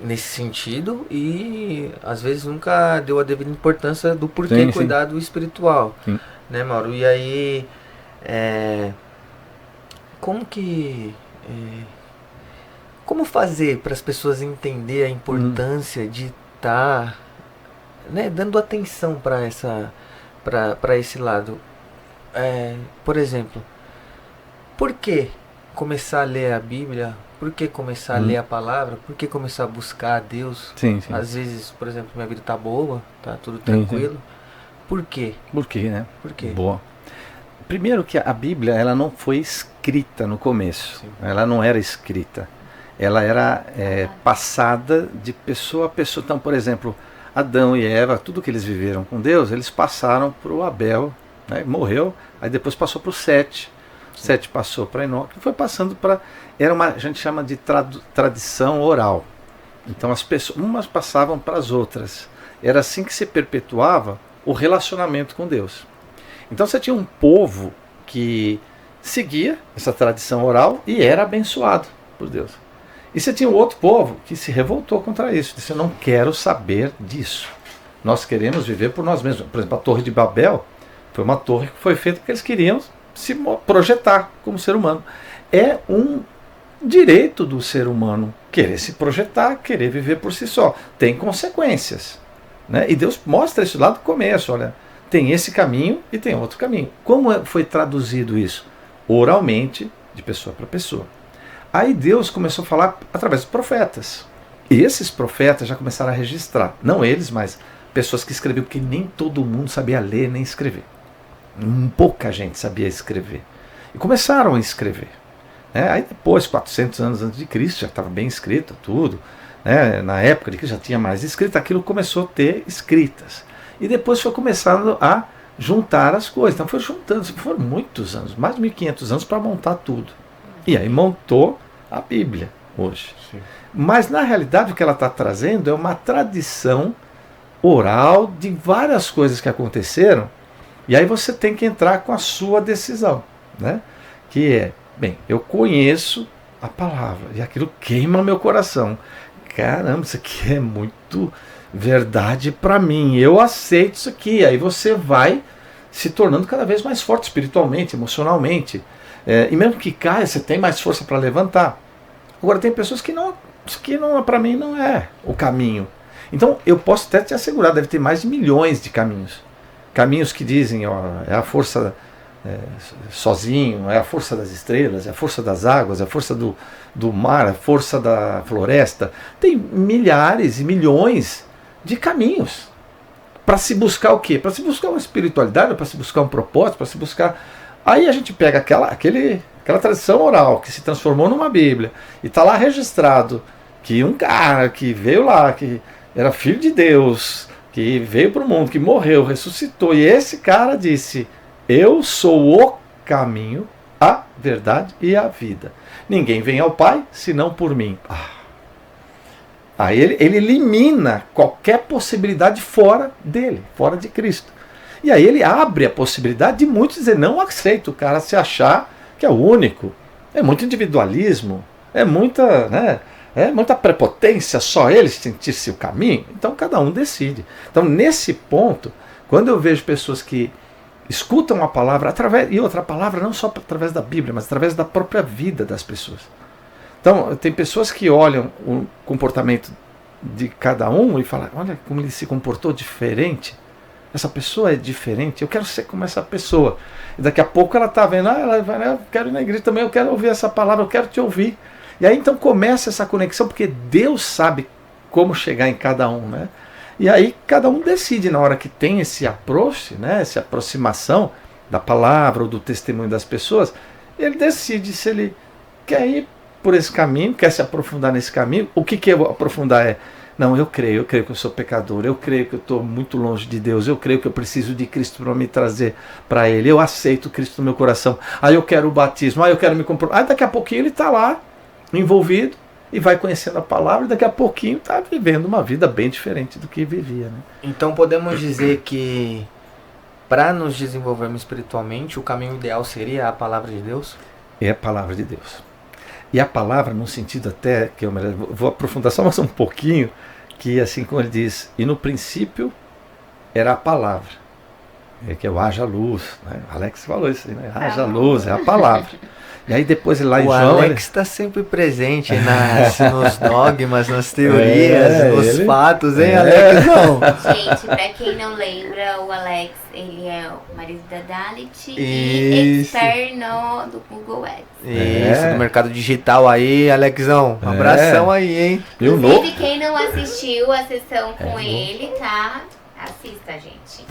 Nesse sentido, e às vezes nunca deu a devida importância do porquê cuidar do espiritual, né, Mauro? E aí, como fazer para as pessoas entender a importância de estar, né, dando atenção para esse lado? Por exemplo, por que começar a ler a Bíblia? Por que começar a ler a palavra? Por que começar a buscar a Deus?
Sim.
Às vezes, por exemplo, minha vida tá boa, tá tudo tranquilo. Por quê?
Por quê, né?
Por quê?
Boa. Primeiro que a Bíblia, ela não foi escrita no começo. Sim. Ela não era escrita. Ela era passada de pessoa a pessoa. Então, por exemplo, Adão e Eva, tudo que eles viveram com Deus, eles passaram para o Abel, né? Morreu, aí depois passou para o Sete. Sete passou para Enoque, foi passando para... a gente chama de tradição oral. Então as pessoas, umas passavam para as outras. Era assim que se perpetuava o relacionamento com Deus. Então você tinha um povo que seguia essa tradição oral e era abençoado por Deus. E você tinha um outro povo que se revoltou contra isso. Disse, eu não quero saber disso. Nós queremos viver por nós mesmos. Por exemplo, a Torre de Babel foi uma torre que foi feita porque eles queriam se projetar como ser humano. É um direito do ser humano querer se projetar, querer viver por si só. Tem consequências, né? E Deus mostra isso lá do começo. Olha, tem esse caminho e tem outro caminho. Como foi traduzido isso? Oralmente, de pessoa para pessoa. Aí Deus começou a falar através dos profetas. E esses profetas já começaram a registrar. Não eles, mas pessoas que escreviam, porque nem todo mundo sabia ler nem escrever. Pouca gente sabia escrever. E começaram a escrever. Aí depois, 400 anos antes de Cristo, já estava bem escrito tudo. Na época de que já tinha mais escrito, aquilo começou a ter escritas. E depois foi começando a juntar as coisas. Então foi juntando, foram muitos anos, mais de 1500 anos para montar tudo. E aí montou a Bíblia hoje. Sim. Mas na realidade o que ela está trazendo é uma tradição oral de várias coisas que aconteceram. E aí você tem que entrar com a sua decisão, né? Que é, bem, eu conheço a palavra e aquilo queima meu coração. Caramba, isso aqui é muito verdade para mim, eu aceito isso aqui. Aí você vai se tornando cada vez mais forte espiritualmente, emocionalmente. E mesmo que caia, você tem mais força para levantar. Agora tem pessoas que não para mim não é o caminho. Então eu posso até te assegurar, deve ter mais de milhões de caminhos. Caminhos que dizem, é a força sozinho, é a força das estrelas, é a força das águas, é a força do mar, é a força da floresta. Tem milhares e milhões de caminhos para se buscar o quê? Para se buscar uma espiritualidade, para se buscar um propósito, para se buscar... Aí a gente pega aquela tradição oral que se transformou numa Bíblia, e está lá registrado que um cara que veio lá, que era filho de Deus, que veio para o mundo, que morreu, ressuscitou, e esse cara disse: eu sou o caminho, a verdade e a vida. Ninguém vem ao Pai senão por mim. Aí ele elimina qualquer possibilidade fora dele, fora de Cristo. E aí ele abre a possibilidade de muitos dizer: não aceito o cara se achar que é o único. É muito individualismo, é muita, né, é muita prepotência, só ele sentir-se o caminho. Então cada um decide. Então nesse ponto, quando eu vejo pessoas que escutam a palavra, e outra palavra não só através da Bíblia, mas através da própria vida das pessoas. Então tem pessoas que olham o comportamento de cada um e falam: olha como ele se comportou diferente. Essa pessoa é diferente, eu quero ser como essa pessoa. E daqui a pouco ela está vendo: eu quero ir na igreja também, eu quero ouvir essa palavra, eu quero te ouvir. E aí então começa essa conexão, porque Deus sabe como chegar em cada um, né? E aí cada um decide, na hora que tem esse approach, né, essa aproximação da palavra ou do testemunho das pessoas, ele decide se ele quer ir por esse caminho, quer se aprofundar nesse caminho. O que eu aprofundar é: não, eu creio que eu sou pecador, eu creio que eu estou muito longe de Deus, eu creio que eu preciso de Cristo para me trazer para Ele, eu aceito Cristo no meu coração, aí eu quero o batismo, aí eu quero me comprometer. Aí daqui a pouquinho ele está lá, envolvido, e vai conhecendo a palavra, e daqui a pouquinho está vivendo uma vida bem diferente do que vivia, né?
Então podemos dizer que para nos desenvolvermos espiritualmente, o caminho ideal seria a palavra de Deus?
É a palavra de Deus. E a palavra, num sentido até, que eu vou aprofundar só mais um pouquinho, que assim como ele diz: e no princípio era a palavra, que é o haja luz, né? Alex falou isso aí, né? Haja luz, é a palavra. E aí depois lá em João...
O Alex está sempre presente nos dogmas, nas teorias, nos fatos, hein, Alex? Não.
Gente, pra quem não lembra, o Alex, ele é o marido da Dalit e externo do Google Ads.
Isso, do mercado digital aí, Alexão. Um abração aí, hein?
Inclusive, quem não assistiu a sessão com ele, tá... Assista, gente.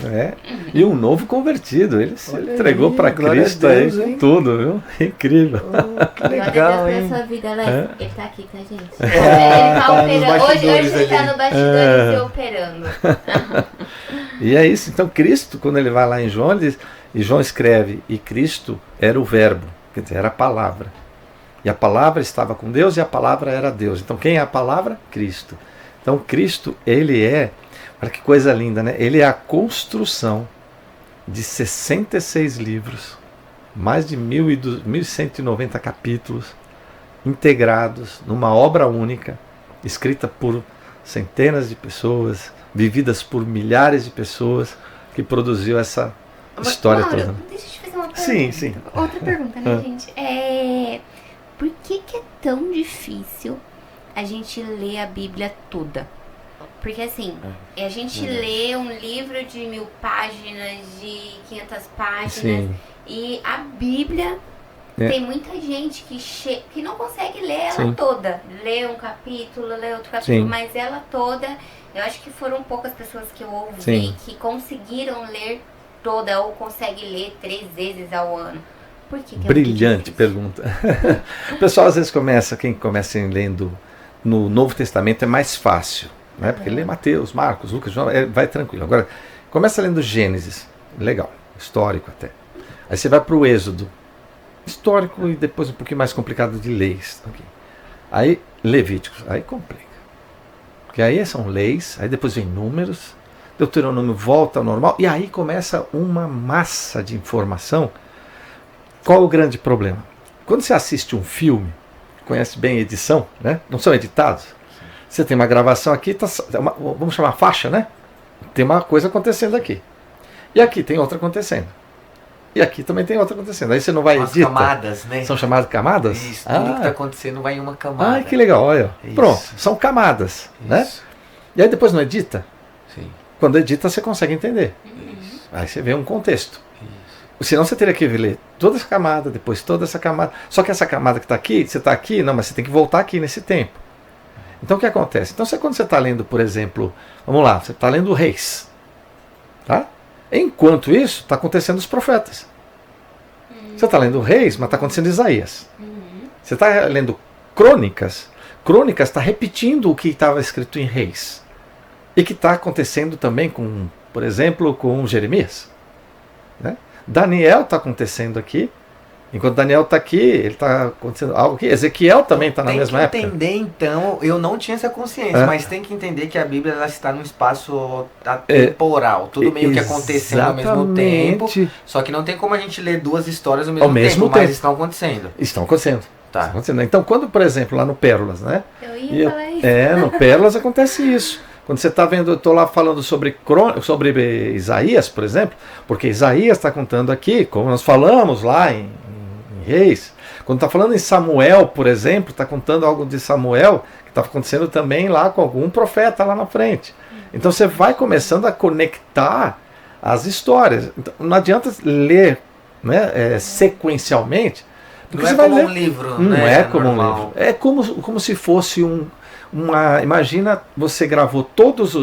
E um novo convertido. Ele se entregou para Cristo aí com tudo, viu? Incrível.
Que legal, hein?
Sua vida, Alex. Ele tá aqui, tá, gente? Ele tá operando. Hoje ele tá no bastidores e operando.
E é isso. Então Cristo, quando ele vai lá em João, ele diz, e João escreve: e Cristo era o verbo, quer dizer, era a palavra. E a palavra estava com Deus e a palavra era Deus. Então quem é a palavra? Cristo. Então Cristo, ele é... Olha que coisa linda, né? Ele é a construção de 66 livros, mais de 1.190 capítulos, integrados numa obra única, escrita por centenas de pessoas, vividas por milhares de pessoas, que produziu essa história toda.
Deixa eu te fazer uma pergunta.
Sim.
Outra pergunta, né, gente? Por que é tão difícil a gente ler a Bíblia toda? Porque assim, a gente lê um livro de 1000 páginas, de 500 páginas, sim, e a Bíblia, tem muita gente que não consegue ler ela, sim, toda. Lê um capítulo, lê outro capítulo, sim, mas ela toda, eu acho que foram poucas pessoas que eu ouvi, sim, que conseguiram ler toda, ou conseguem ler 3 vezes ao ano. Por que
Brilhante pergunta. O pessoal às vezes quem começa lendo no Novo Testamento é mais fácil. Né? Porque ele lê Mateus, Marcos, Lucas, João, vai tranquilo. Agora, começa lendo Gênesis, legal, histórico até. Aí você vai para o Êxodo, histórico e depois um pouquinho mais complicado de leis. Okay. Aí Levíticos, aí complica. Porque aí são leis, aí depois vem Números, Deuteronômio volta ao normal, e aí começa uma massa de informação. Qual o grande problema? Quando você assiste um filme, conhece bem a edição, né? Não são editados? Você tem uma gravação aqui, vamos chamar faixa, né? Tem uma coisa acontecendo aqui. E aqui tem outra acontecendo. E aqui também tem outra acontecendo. Aí você não vai editar.
Camadas, né?
São chamadas camadas?
Isso, tudo que está acontecendo vai em uma camada.
Que legal, olha. Isso. Pronto, são camadas, né? E aí depois não edita?
Sim.
Quando edita você consegue entender.
Isso.
Aí você vê um contexto. Isso. Senão você teria que ler toda essa camada, depois toda essa camada. Só que essa camada que está aqui, você está aqui, não, mas você tem que voltar aqui nesse tempo. Então o que acontece? Então quando você está lendo, por exemplo, vamos lá, você está lendo Reis. Tá? Enquanto isso, está acontecendo os profetas. Você está lendo Reis, mas está acontecendo Isaías. Você está lendo Crônicas. Crônicas está repetindo o que estava escrito em Reis. E que está acontecendo também com, por exemplo, com Jeremias. Né? Daniel está acontecendo aqui. Enquanto Daniel está aqui, ele está acontecendo algo aqui. Ezequiel também está na mesma época.
Tem que entender, então, eu não tinha essa consciência, mas tem que entender que a Bíblia ela está num espaço temporal. Tudo meio que acontecendo ao mesmo tempo. Só que não tem como a gente ler duas histórias ao mesmo tempo, mas estão acontecendo.
Estão acontecendo.
Tá.
Estão acontecendo. Então, quando, por exemplo, lá no Pérolas, né?
Eu ia falar isso.
No Pérolas acontece isso. Quando você está vendo, eu estou lá falando sobre Isaías, por exemplo, porque Isaías está contando aqui, como nós falamos lá em Reis. Quando está falando em Samuel, por exemplo, está contando algo de Samuel que está acontecendo também lá com algum profeta lá na frente. Então você vai começando a conectar as histórias. Então, não adianta ler, né, sequencialmente.
Não é como um livro,
não
né?
É como um livro. É como se fosse imagina, você gravou todos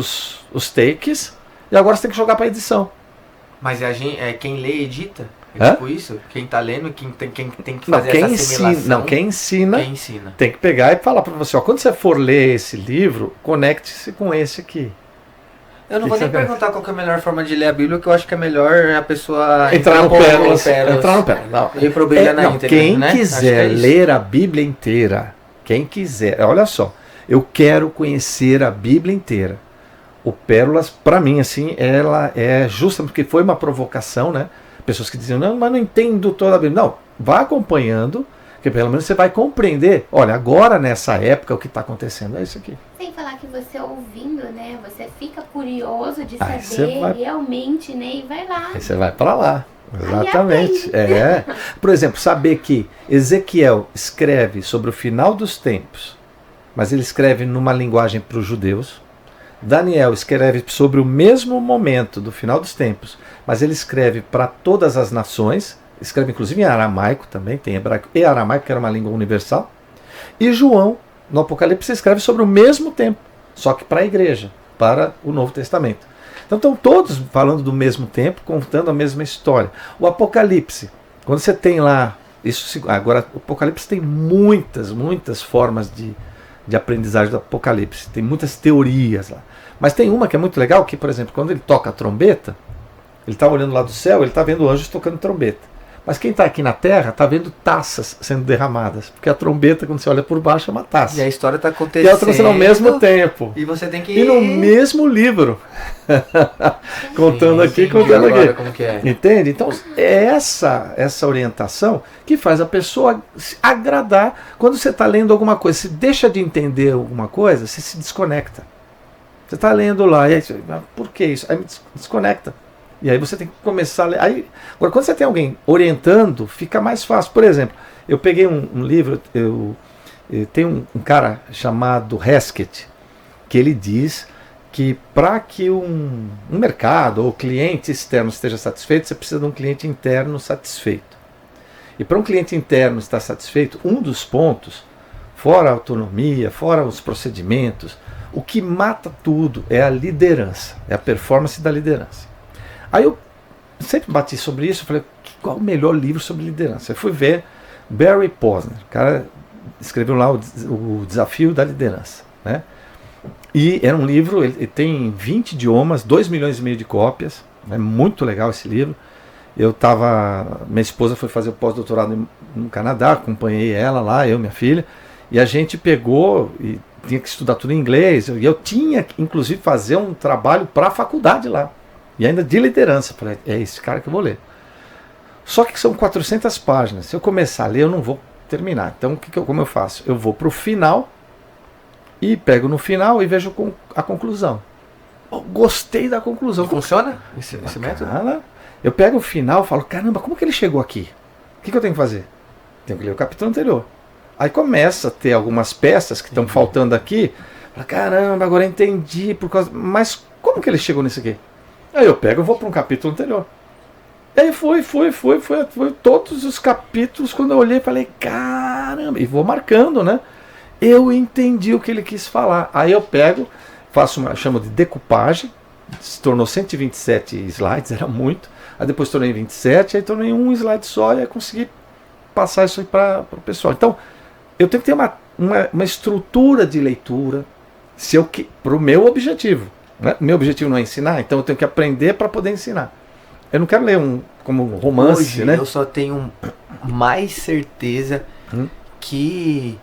os takes e agora você tem que jogar para edição.
Mas quem lê edita? Tipo isso? Quem está lendo, quem tem que fazer essa assimilação?
Quem ensina tem que pegar e falar para você, quando você for ler esse livro, conecte-se com esse aqui.
Eu não vou nem perguntar qual que é a melhor forma de ler a Bíblia, que eu acho que é melhor a pessoa
entrar no Pérolas.
Ir pro Bíblia na íntegra.
Quem quiser ler a Bíblia inteira, quem quiser, olha só, eu quero conhecer a Bíblia inteira. O Pérolas, para mim, assim, ela é justa, porque foi uma provocação, né? Pessoas que diziam, não, mas não entendo toda a Bíblia. Não, vá acompanhando, que pelo menos você vai compreender. Olha, agora nessa época o que está acontecendo é isso aqui.
Sem falar que você ouvindo, né, você fica curioso de saber realmente, né, e vai lá.
Aí você vai para lá, exatamente. Por exemplo, saber que Ezequiel escreve sobre o final dos tempos, mas ele escreve numa linguagem para os judeus. Daniel escreve sobre o mesmo momento do final dos tempos, mas ele escreve para todas as nações, escreve inclusive em aramaico também, tem hebraico e aramaico, que era uma língua universal. E João, no Apocalipse, escreve sobre o mesmo tempo, só que para a igreja, para o Novo Testamento. Então estão todos falando do mesmo tempo, contando a mesma história. O Apocalipse, quando você tem lá, agora o Apocalipse tem muitas formas de aprendizagem do Apocalipse, tem muitas teorias lá. Mas tem uma que é muito legal, que, por exemplo, quando ele toca a trombeta, ele está olhando lá do céu, ele está vendo anjos tocando trombeta. Mas quem está aqui na Terra está vendo taças sendo derramadas. Porque a trombeta, quando você olha por baixo, é uma taça.
E a história está acontecendo.
E ela está acontecendo ao mesmo tempo.
E você tem que
ir no mesmo livro. Contando aqui.
Como que é.
Entende? Então, é essa orientação que faz a pessoa se agradar. Quando você está lendo alguma coisa, se deixa de entender alguma coisa, você se desconecta. Você está lendo lá, e aí você, por que isso? Aí desconecta. E aí você tem que começar a ler. Agora, quando você tem alguém orientando, fica mais fácil. Por exemplo, eu peguei um livro, eu tenho um cara chamado Hesketh, que ele diz que para que um mercado ou cliente externo esteja satisfeito, você precisa de um cliente interno satisfeito. E para um cliente interno estar satisfeito, um dos pontos, fora a autonomia, fora os procedimentos, o que mata tudo é a liderança, é a performance da liderança. Aí eu sempre bati sobre isso, falei, qual o melhor livro sobre liderança? Eu fui ver Barry Posner, o cara escreveu lá o Desafio da Liderança, né? E era um livro, ele tem 20 idiomas, 2,5 milhões de cópias, é muito legal esse livro. Minha esposa foi fazer o pós-doutorado no Canadá, acompanhei ela lá, eu e minha filha, e a gente pegou e tinha que estudar tudo em inglês, e eu tinha que, inclusive, fazer um trabalho para a faculdade lá, e ainda de liderança. Falei, é esse cara que eu vou ler. Só que são 400 páginas, se eu começar a ler, eu não vou terminar. Então, como eu faço? Eu vou para o final, e pego no final e vejo a conclusão. Gostei da conclusão.
Funciona esse método?
Eu pego o final e falo, caramba, como que ele chegou aqui? O que eu tenho que fazer? Tenho que ler o capítulo anterior. Aí começa a ter algumas peças que estão faltando aqui. Falo, caramba, agora eu entendi. Mas como que ele chegou nisso aqui? Aí eu pego e vou para um capítulo anterior. E aí foi todos os capítulos. Quando eu olhei, falei, caramba. E vou marcando, né? Eu entendi o que ele quis falar. Aí eu pego, chamo de decupagem, se tornou 127 slides, era muito. aí depois tornei 27, aí tornei um slide só, e aí consegui passar isso aí para o pessoal. Então, eu tenho que ter uma estrutura de leitura para o meu objetivo. Né? Meu objetivo não é ensinar, então eu tenho que aprender para poder ensinar. Eu não quero ler como um romance,
hoje,
né?
Eu só tenho mais certeza que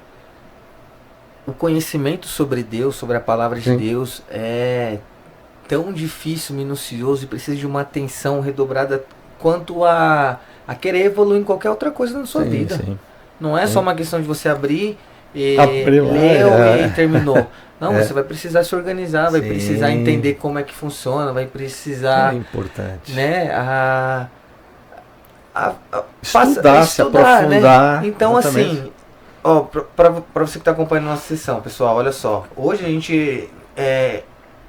o conhecimento sobre Deus, sobre a palavra de Deus, é tão difícil, minucioso e precisa de uma atenção redobrada quanto a querer evoluir em qualquer outra coisa na sua vida.
Sim.
Não é só uma questão de você abrir e
leu
e terminou. Não, você vai precisar se organizar, vai precisar entender como é que funciona, vai precisar...
É importante.
Né,
estudar, se aprofundar.
né? Então,
exatamente.
assim, ó, pra você que está acompanhando a nossa sessão, pessoal, olha só. Hoje a gente,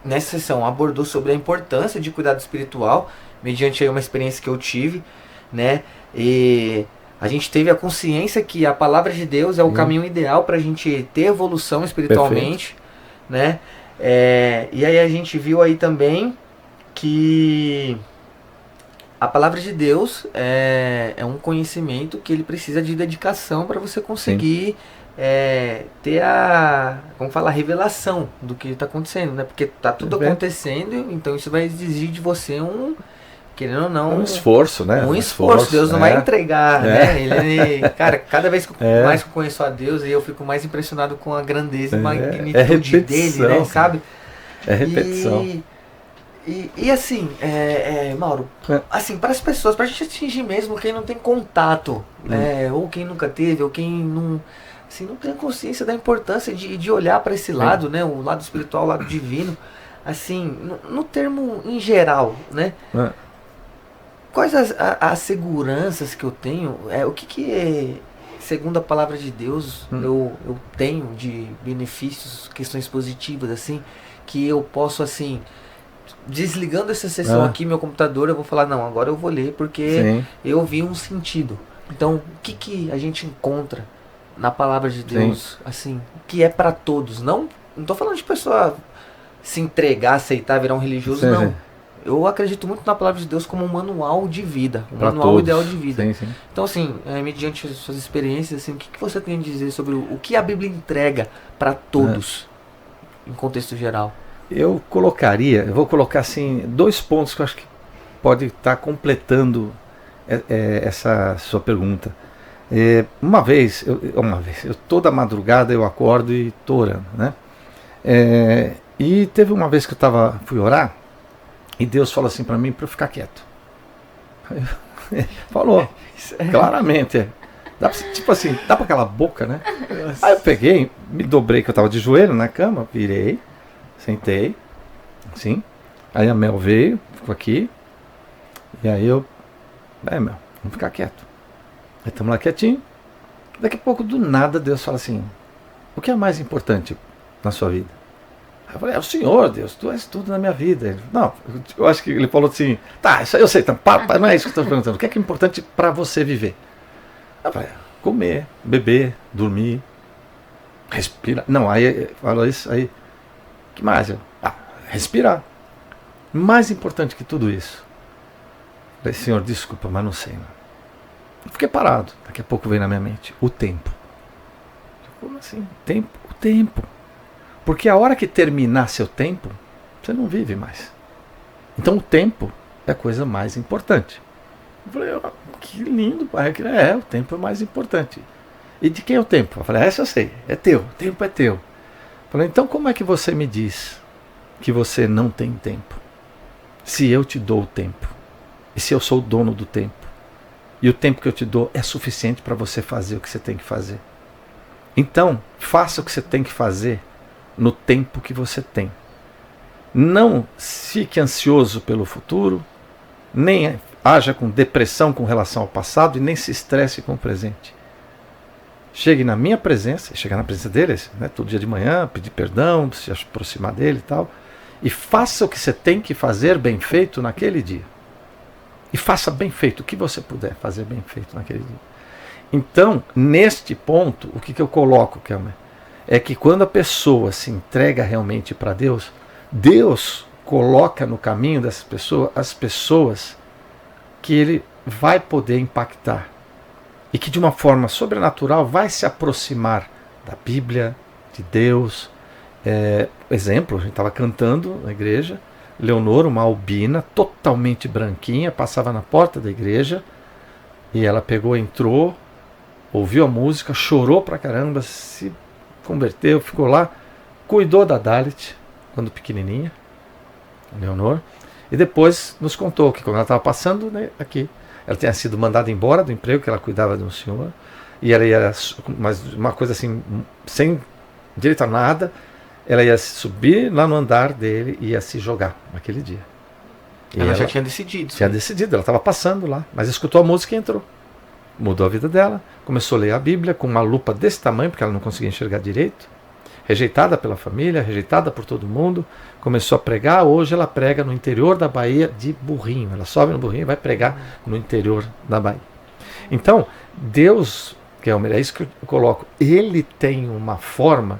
nessa sessão, abordou sobre a importância de cuidado espiritual, mediante aí uma experiência que eu tive, né? E a gente teve a consciência que a palavra de Deus é o caminho ideal para a gente ter evolução espiritualmente, né? E aí a gente viu aí também que a palavra de Deus é um conhecimento que ele precisa de dedicação para você conseguir ter a revelação do que está acontecendo, né? Porque tá tudo acontecendo, então isso vai exigir de você querendo ou não,
um esforço, né?
Um esforço. Deus não vai entregar, né? Ele, cara, cada vez que mais que eu conheço a Deus, eu fico mais impressionado com a grandeza e magnitude dele, né? Sabe?
É repetição.
E assim, Mauro, assim, para as pessoas, para a gente atingir mesmo quem não tem contato, ou quem nunca teve, ou quem não, assim, não tem consciência da importância de olhar para esse lado, né? O lado espiritual, o lado divino, assim, no termo em geral, né? Quais as seguranças que eu tenho? O que segundo a palavra de Deus, eu tenho de benefícios, questões positivas, assim, que eu posso, assim, desligando essa sessão aqui, meu computador, eu vou falar, não, agora eu vou ler, porque eu vi um sentido. Então, o que a gente encontra na palavra de Deus, assim, que é para todos? Não tô falando de pessoa se entregar, aceitar, virar um religioso, não. Eu acredito muito na palavra de Deus como um manual de vida, manual ideal de vida. Então, assim, mediante as suas experiências, assim, o que você tem a dizer sobre o que a Bíblia entrega para todos, em contexto geral?
Eu vou colocar assim, 2 pontos que eu acho que pode estar completando essa sua pergunta. Uma vez, toda madrugada eu acordo e estou orando, né? E teve uma vez que eu fui orar, e Deus falou assim para mim, para eu ficar quieto. Falou, claramente. Tipo assim, dá para aquela boca, né? Aí eu peguei, me dobrei, que eu estava de joelho na cama, virei, sentei, assim. Aí a Mel veio, ficou aqui. E aí eu, Mel, vamos ficar quieto. Aí estamos lá quietinho. Daqui a pouco, do nada, Deus fala assim, o que é mais importante na sua vida? Eu falei, é o Senhor, Deus, tu és tudo na minha vida. Ele, não, eu acho que ele falou assim, tá, isso aí eu sei, então, não é isso que eu estou perguntando. O que é importante para você viver? Eu falei, comer, beber, dormir, respirar. Não, aí falou isso, aí, o que mais? Respirar. Mais importante que tudo isso. Eu falei, Senhor, desculpa, mas não sei. Não. Eu fiquei parado, daqui a pouco veio na minha mente, o tempo. Como assim? O tempo. Porque a hora que terminar seu tempo, você não vive mais. Então o tempo é a coisa mais importante. Eu falei, que lindo, pai. O tempo é mais importante. E de quem é o tempo? Eu falei, essa eu sei, é teu, o tempo é teu. Eu falei, então como é que você me diz que você não tem tempo? Se eu te dou o tempo, e se eu sou o dono do tempo, e o tempo que eu te dou é suficiente para você fazer o que você tem que fazer. Então, faça o que você tem que fazer no tempo que você tem. Não fique ansioso pelo futuro, nem haja com depressão com relação ao passado e nem se estresse com o presente. Chegue na minha presença, chegar na presença deles, né, todo dia de manhã, pedir perdão, se aproximar dele e tal, e faça o que você tem que fazer bem feito naquele dia. E faça bem feito o que você puder fazer bem feito naquele dia. Então, neste ponto, o que eu coloco, Kelmer, é que quando a pessoa se entrega realmente para Deus, Deus coloca no caminho dessas pessoas as pessoas que ele vai poder impactar e que de uma forma sobrenatural vai se aproximar da Bíblia, de Deus. Exemplo, a gente estava cantando na igreja, Leonor, uma albina, totalmente branquinha, passava na porta da igreja e ela pegou, entrou, ouviu a música, chorou pra caramba, se converteu, ficou lá, cuidou da Dalit quando pequenininha, Leonor, e depois nos contou que quando ela estava passando, né, aqui, ela tinha sido mandada embora do emprego que ela cuidava de um senhor, e ela ia, mas uma coisa assim, sem direito a nada, ela ia subir lá no andar dele e ia se jogar naquele dia.
E ela já tinha decidido.
Tinha decidido, ela estava passando lá, mas escutou a música e entrou. Mudou a vida dela, começou a ler a Bíblia com uma lupa desse tamanho, porque ela não conseguia enxergar direito, rejeitada pela família, rejeitada por todo mundo, começou a pregar. Hoje ela prega no interior da Bahia de burrinho, ela sobe no burrinho e vai pregar no interior da Bahia. Então, Deus, Kelmer, é isso que eu coloco, ele tem uma forma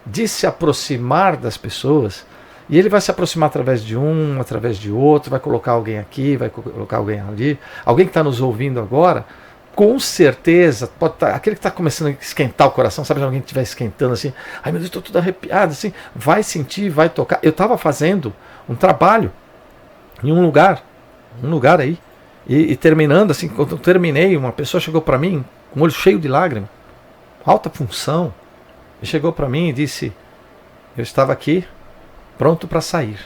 de se aproximar das pessoas, e ele vai se aproximar através de um, através de outro, vai colocar alguém aqui, vai colocar alguém ali, alguém que está nos ouvindo agora, com certeza, pode tá, aquele que está começando a esquentar o coração, sabe, alguém que estiver esquentando assim, ai meu Deus, estou tudo arrepiado, assim, vai sentir, vai tocar. Eu estava fazendo um trabalho em um lugar aí, e terminando, assim, quando eu terminei, uma pessoa chegou para mim, com o olho cheio de lágrimas, alta função, e chegou para mim e disse, eu estava aqui, pronto para sair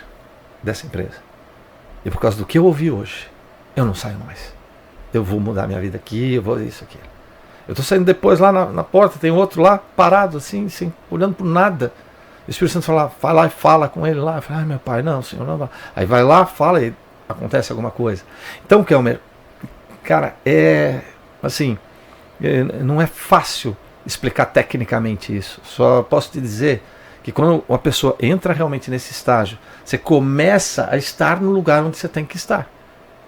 dessa empresa, e por causa do que eu ouvi hoje, eu não saio mais. Eu vou mudar minha vida aqui, eu vou isso, aquilo. Eu estou saindo depois lá na porta, tem outro lá, parado assim, olhando por nada. O Espírito Santo vai lá e fala com ele lá. Eu falo, ai meu pai, não, Senhor, não. Aí vai lá, fala e acontece alguma coisa. Então, Kelmer, cara, assim, não é fácil explicar tecnicamente isso. Só posso te dizer que quando uma pessoa entra realmente nesse estágio, você começa a estar no lugar onde você tem que estar.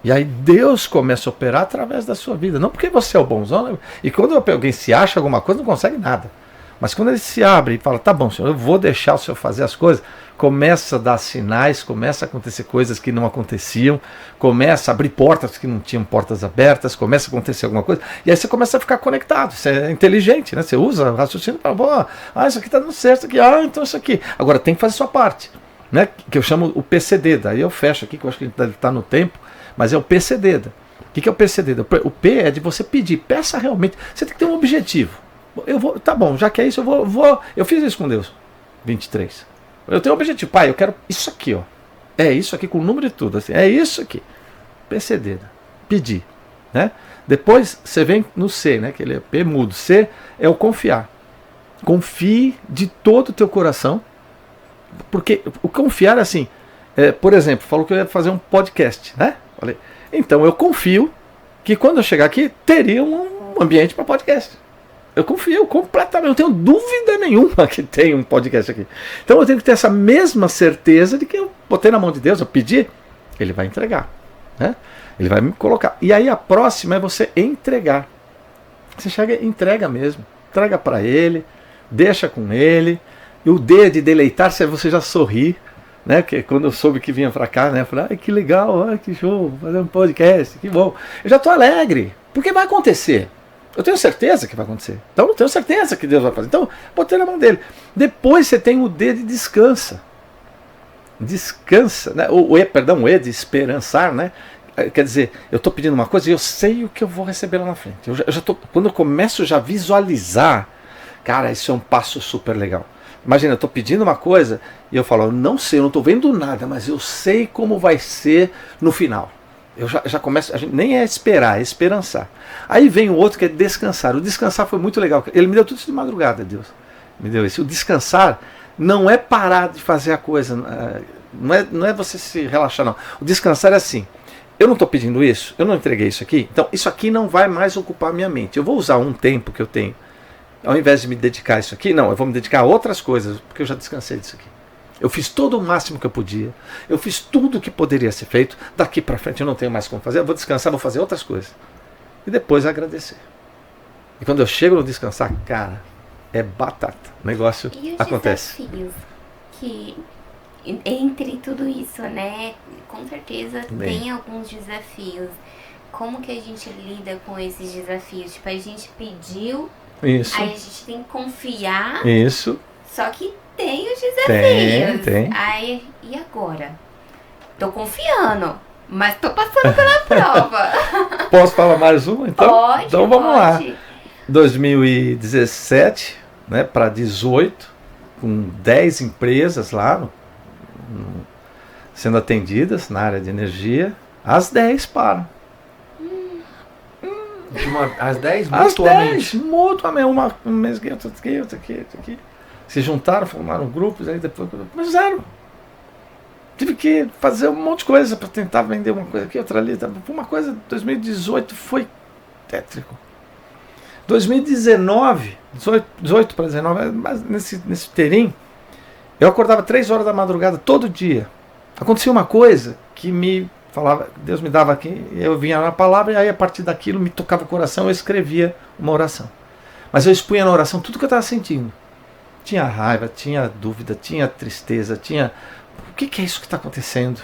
E aí Deus começa a operar através da sua vida. Não porque você é o bonzão. E quando alguém se acha alguma coisa, não consegue nada. Mas quando ele se abre e fala, tá bom, Senhor, eu vou deixar o Senhor fazer as coisas, começa a dar sinais, começa a acontecer coisas que não aconteciam, começa a abrir portas que não tinham portas abertas, começa a acontecer alguma coisa, e aí você começa a ficar conectado, você é inteligente, né? Você usa o raciocínio para, isso aqui está dando certo, isso aqui, então isso aqui. Agora tem que fazer a sua parte, né? Que eu chamo o PCD, daí eu fecho aqui, que eu acho que ele está no tempo, mas é o PCD. O que é o PCD? O P é de você pedir, peça realmente, você tem que ter um objetivo. Eu vou, tá bom, já que é isso, eu fiz isso com Deus, 23. Eu tenho um objetivo, pai, eu quero isso aqui, ó. É isso aqui com o número de tudo, assim, é isso aqui. PCD, pedir, né? Depois você vem no C, né? Que ele é P mudo. C é o confiar. Confie de todo o teu coração, porque o confiar é assim, por exemplo, falou que eu ia fazer um podcast, né? Falei, então eu confio que quando eu chegar aqui teria um ambiente para podcast. Eu confio completamente, não tenho dúvida nenhuma que tem um podcast aqui. Então eu tenho que ter essa mesma certeza de que eu botei na mão de Deus, eu pedi, ele vai entregar, né? Ele vai me colocar. E aí a próxima é você entregar. Você chega e entrega mesmo. Entrega para ele, deixa com ele. E o D de deleitar-se é você já sorrir, né? Que quando eu soube que vinha para cá, né? Eu falei, ai, que legal, ai, que show, fazer um podcast, que bom. Eu já estou alegre, porque vai acontecer. Eu tenho certeza que vai acontecer. Então eu tenho certeza que Deus vai fazer. Então, botei na mão dele. Depois você tem o D de descansa. Descansa, né? O E de esperançar, né? Quer dizer, eu estou pedindo uma coisa e eu sei o que eu vou receber lá na frente. Eu já tô, quando eu começo já a visualizar, cara, isso é um passo super legal. Imagina, eu estou pedindo uma coisa e eu falo, eu não sei, eu não estou vendo nada, mas eu sei como vai ser no final. Eu já começo, a gente nem é esperar, é esperançar. Aí vem o outro que é descansar. O descansar foi muito legal. Ele me deu tudo isso de madrugada, Deus. Me deu isso. O descansar não é parar de fazer a coisa. Não é você se relaxar, não. O descansar é assim. Eu não estou pedindo isso, eu não entreguei isso aqui, então isso aqui não vai mais ocupar a minha mente. Eu vou usar um tempo que eu tenho. Ao invés de me dedicar a isso aqui, não, eu vou me dedicar a outras coisas, porque eu já descansei disso aqui. Eu fiz todo o máximo que eu podia. Eu fiz tudo o que poderia ser feito. Daqui para frente eu não tenho mais como fazer. Eu vou descansar, vou fazer outras coisas. E depois agradecer. E quando eu chego no descansar, cara, é batata. O negócio acontece.
E os desafios que entre tudo isso, né? Com certeza tem alguns desafios. como que a gente lida com esses desafios? Tipo, a gente pediu,
Isso.
aí a gente tem que confiar,
Isso.
só que tem os desafios.
Tem.
Aí, e agora? Tô confiando, mas tô passando pela prova.
Posso falar mais uma, então?
Pode,
então vamos lá.
pode.
2017, né, para 18, com 10 empresas lá sendo atendidas na área de energia, as 10 param.
As 10
As 10
mutuamente.
mutuamente, um mês aqui, outro aqui, outro aqui, outro aqui. Se juntaram, formaram grupos, aí depois começaram. Tive que fazer um monte de coisa para tentar vender uma coisa aqui, outra ali. Uma coisa, 2018 foi tétrico. 2019, 18 para 19, mas nesse terim, eu acordava 3 horas da madrugada todo dia. Acontecia uma coisa que me falava, Deus me dava aqui, eu vinha na palavra e aí a partir daquilo me tocava o coração, eu escrevia uma oração. Mas eu expunha na oração tudo que eu estava sentindo. Tinha raiva, tinha dúvida, tinha tristeza, tinha... O que é isso que está acontecendo?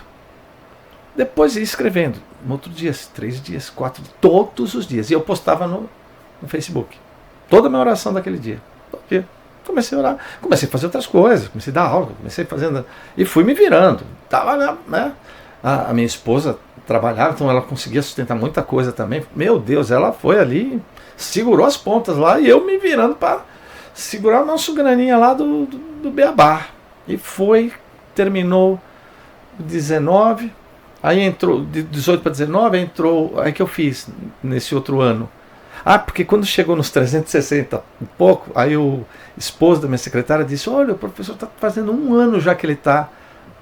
Depois ia escrevendo, no outro dia, 3 dias, 4 dias, todos os dias. E eu postava no Facebook. Toda a minha oração daquele dia. Todo dia. Comecei a orar, comecei a fazer outras coisas, comecei a dar aula, comecei fazendo... E fui me virando. Tava, né? A minha esposa trabalhava, então ela conseguia sustentar muita coisa também. Meu Deus, ela foi ali, segurou as pontas lá e eu me virando para segurar o nosso graninha lá do Beabá. E foi, terminou 19, aí entrou, de 18 para 19, entrou, aí que eu fiz nesse outro ano. Porque quando chegou nos 360 e pouco, aí o esposo da minha secretária disse, olha, o professor está fazendo 1 ano já que ele está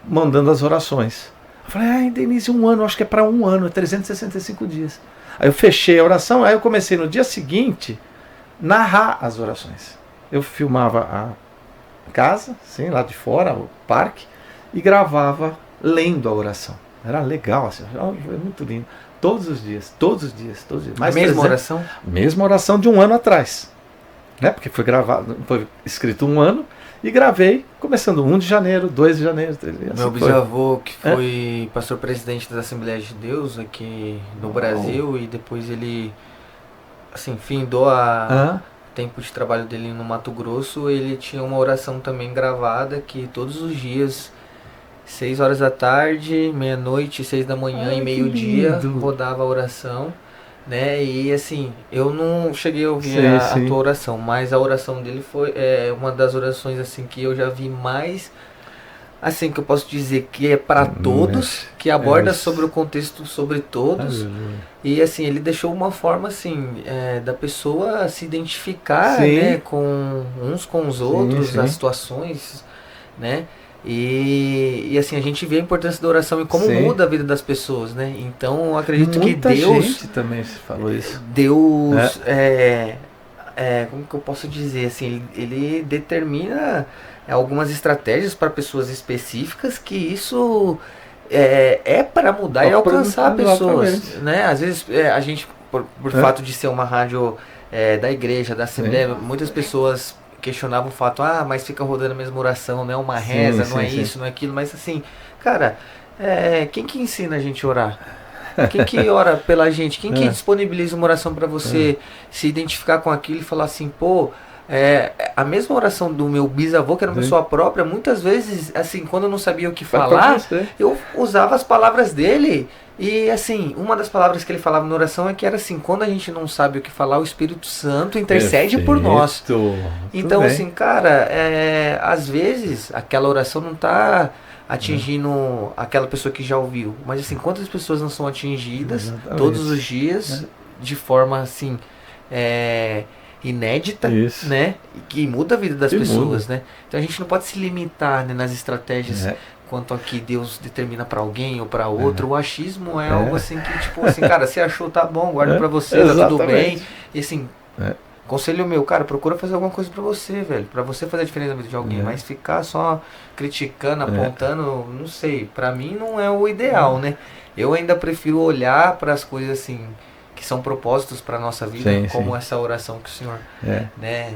mandando as orações. Eu falei, Denise, 1 ano, acho que é para 1 ano, é 365 dias. Aí eu fechei a oração, aí eu comecei no dia seguinte narrar as orações. Eu filmava a casa, assim, lá de fora, o parque, e gravava lendo a oração. Era legal, assim, foi muito lindo. Todos os dias. Mais
a mesma oração?
Mesma oração de 1 ano atrás. Né? Porque foi gravado, foi escrito 1 ano, e gravei, começando 1 de janeiro, 2 de janeiro. Assim
meu bisavô, que foi pastor presidente das Assembleias de Deus aqui no Brasil, e depois ele, assim, findou tempo de trabalho dele no Mato Grosso, ele tinha uma oração também gravada que todos os dias, 6 horas da tarde, meia-noite, 6 da manhã e meio-dia, rodava a oração, né? E assim, eu não cheguei a ouvir a tua oração, mas a oração dele foi uma das orações assim que eu já vi mais, assim, que eu posso dizer que é para todos, que aborda sobre o contexto sobre todos. E assim, ele deixou uma forma assim, da pessoa se identificar, né, com uns com os outros, as situações, né? E assim, a gente vê a importância da oração e como muda a vida das pessoas, né? Então, eu acredito que Deus...
gente também falou isso.
Deus, como que eu posso dizer, assim, ele determina algumas estratégias para pessoas específicas que isso é para mudar e alcançar pessoas, né? Às vezes, a gente, por fato de ser uma rádio da igreja, da Assembleia, muitas pessoas questionavam o fato, mas fica rodando a mesma oração, não é uma reza, não é isso, não é aquilo, mas assim, cara, quem que ensina a gente a orar? Quem que ora pela gente? Quem que disponibiliza uma oração para você se identificar com aquilo e falar assim, pô, a mesma oração do meu bisavô, que era uma pessoa própria, muitas vezes, assim, quando eu não sabia o que falar, eu usava as palavras dele. E assim, uma das palavras que ele falava na oração é que era assim, quando a gente não sabe o que falar, o Espírito Santo intercede por nós. Então assim, cara, às vezes aquela oração não está atingindo aquela pessoa que já ouviu, mas assim, quantas pessoas não são atingidas todos os dias de forma assim inédita, né, que muda a vida das pessoas, né? Então a gente não pode se limitar, né, nas estratégias quanto a que Deus determina para alguém ou para outro. O achismo é algo assim que, tipo assim, cara, você achou, tá bom, guarda para você, tá tudo bem. E assim, conselho meu, cara, procura fazer alguma coisa para você, velho, para você fazer a diferença na vida de alguém, mas ficar só criticando, apontando, não sei, para mim não é o ideal, né? Eu ainda prefiro olhar para as coisas assim que são propósitos para nossa vida, como essa oração que o Senhor, né,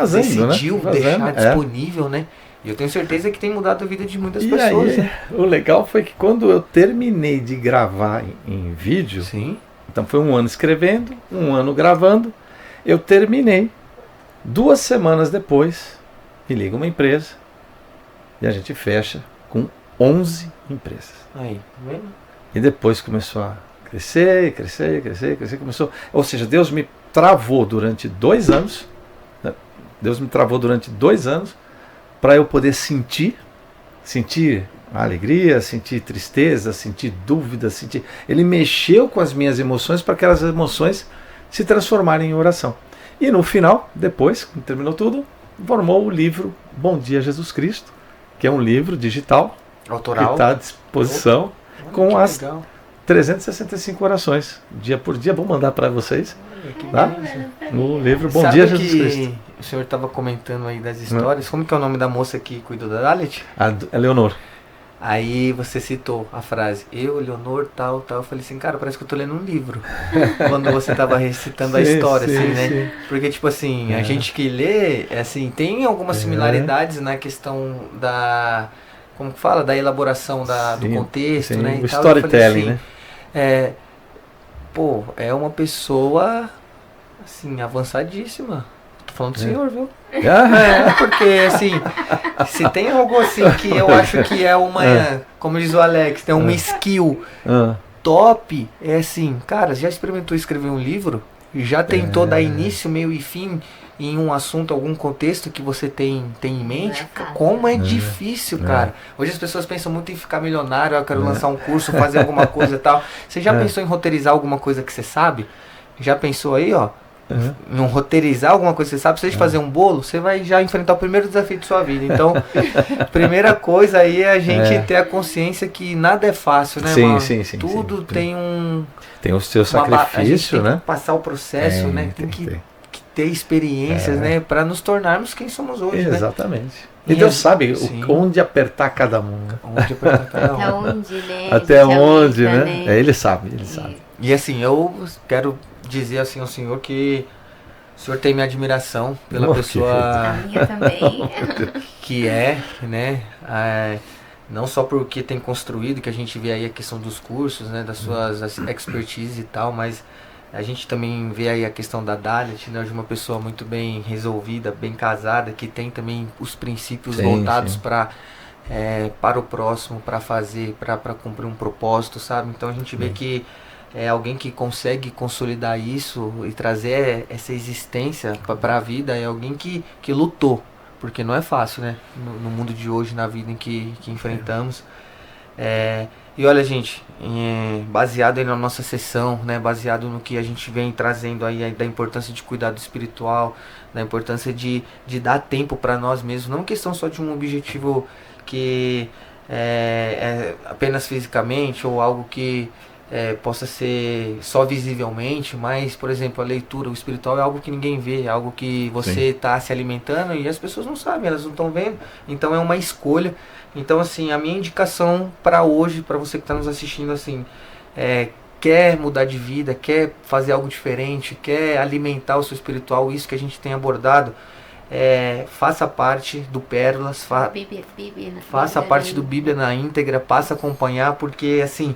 decidiu deixar disponível, né? E eu tenho certeza que tem mudado a vida de muitas pessoas.
Aí, o legal foi que quando eu terminei de gravar em vídeo, Então foi 1 ano escrevendo, 1 ano gravando. Eu terminei. 2 semanas depois, me liga uma empresa e a gente fecha com 11 empresas.
Aí, vendo?
E depois começou a crescer, começou. Ou seja, Deus me travou durante 2 anos. Né? Deus me travou durante 2 anos para eu poder sentir a alegria, sentir tristeza, sentir dúvida, sentir. Ele mexeu com as minhas emoções para que aquelas emoções se transformarem em oração. E no final, depois, quando terminou tudo, formou o livro Bom Dia Jesus Cristo, que é um livro digital,
autoral,
que está à disposição, com as 365 orações, dia por dia. Vou mandar para vocês, tá? No livro Bom Dia Jesus Cristo.
O senhor estava comentando aí das histórias. Como que é o nome da moça que cuidou da Dalet?
A Leonor.
Aí você citou a frase, eu, Leonor, tal. Eu falei assim, cara, parece que eu tô lendo um livro. Quando você tava recitando a história, assim, né? Sim. Porque, tipo assim, a gente que lê, assim, tem algumas similaridades na questão da... Como que fala? Da elaboração do contexto, né?
O storytelling,
assim,
né?
É uma pessoa, assim, avançadíssima. Tô falando do senhor, viu? Porque, assim, se tem algo assim que eu acho que é uma, como diz o Alex, tem uma skill top, é assim, cara, já experimentou escrever um livro? Já tentou dar início, meio e fim em um assunto, algum contexto que você tem em mente? Como é difícil, cara. Hoje as pessoas pensam muito em ficar milionário, eu quero lançar um curso, fazer alguma coisa e tal. Você já pensou em roteirizar alguma coisa que você sabe? Já pensou aí, ó? Em roteirizar alguma coisa que você sabe? Se você fazer um bolo, você vai já enfrentar o primeiro desafio de sua vida. Então, primeira coisa aí é a gente ter a consciência que nada é fácil, né, mano?
Sim.
Tudo tem um...
Tem o seu sacrifício,
a gente tem
né?
Que passar o processo, né? Tem que ter experiências, né? Para nos tornarmos quem somos hoje,
Exatamente.
né?
E Deus sabe onde apertar cada um.
Onde apertar cada um.
Até onde, né?
Até onde, né? Ele sabe.
E assim, eu quero dizer assim ao senhor que o senhor tem minha admiração pela pessoa
a minha também.
que né? Não só porque tem construído, que a gente vê aí a questão dos cursos, né? Das suas expertise e tal, mas a gente também vê aí a questão da Dalet, né? De uma pessoa muito bem resolvida, bem casada, que tem também os princípios voltados para o próximo, para fazer, para cumprir um propósito, sabe? Então a gente vê que é alguém que consegue consolidar isso e trazer essa existência para a vida, é alguém que lutou, porque não é fácil, né? No mundo de hoje, na vida em que enfrentamos. E olha, gente, baseado aí na nossa sessão, né? Baseado no que a gente vem trazendo aí da importância de cuidado espiritual, da importância de dar tempo para nós mesmos, não questão só de um objetivo que é apenas fisicamente ou algo que possa ser só visivelmente, mas, por exemplo, a leitura, o espiritual é algo que ninguém vê, é algo que você está se alimentando e as pessoas não sabem, elas não estão vendo, então é uma escolha. Então, assim, a minha indicação para hoje, para você que está nos assistindo, assim, quer mudar de vida, quer fazer algo diferente, quer alimentar o seu espiritual, isso que a gente tem abordado, faça parte do Pérolas, faça parte do Bíblia na íntegra, passe a acompanhar, porque, assim,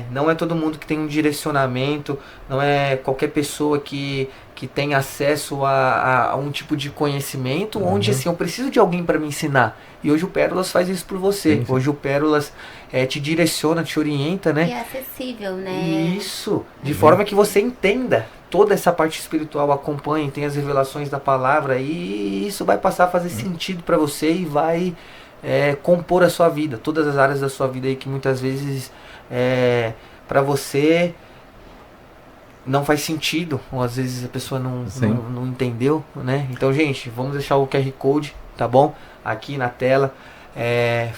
não é todo mundo que tem um direcionamento, não é qualquer pessoa que tem acesso a um tipo de conhecimento, onde assim, eu preciso de alguém para me ensinar. E hoje o Pérolas faz isso por você. Sim. Hoje o Pérolas te direciona, te orienta, né?
E é acessível, né?
Isso, de forma que você entenda toda essa parte espiritual, acompanhe, tem as revelações da palavra, e isso vai passar a fazer sentido para você e vai compor a sua vida, todas as áreas da sua vida aí que muitas vezes para você não faz sentido, ou às vezes a pessoa não entendeu, né? Então, gente, vamos deixar o QR Code, tá bom? Aqui na tela,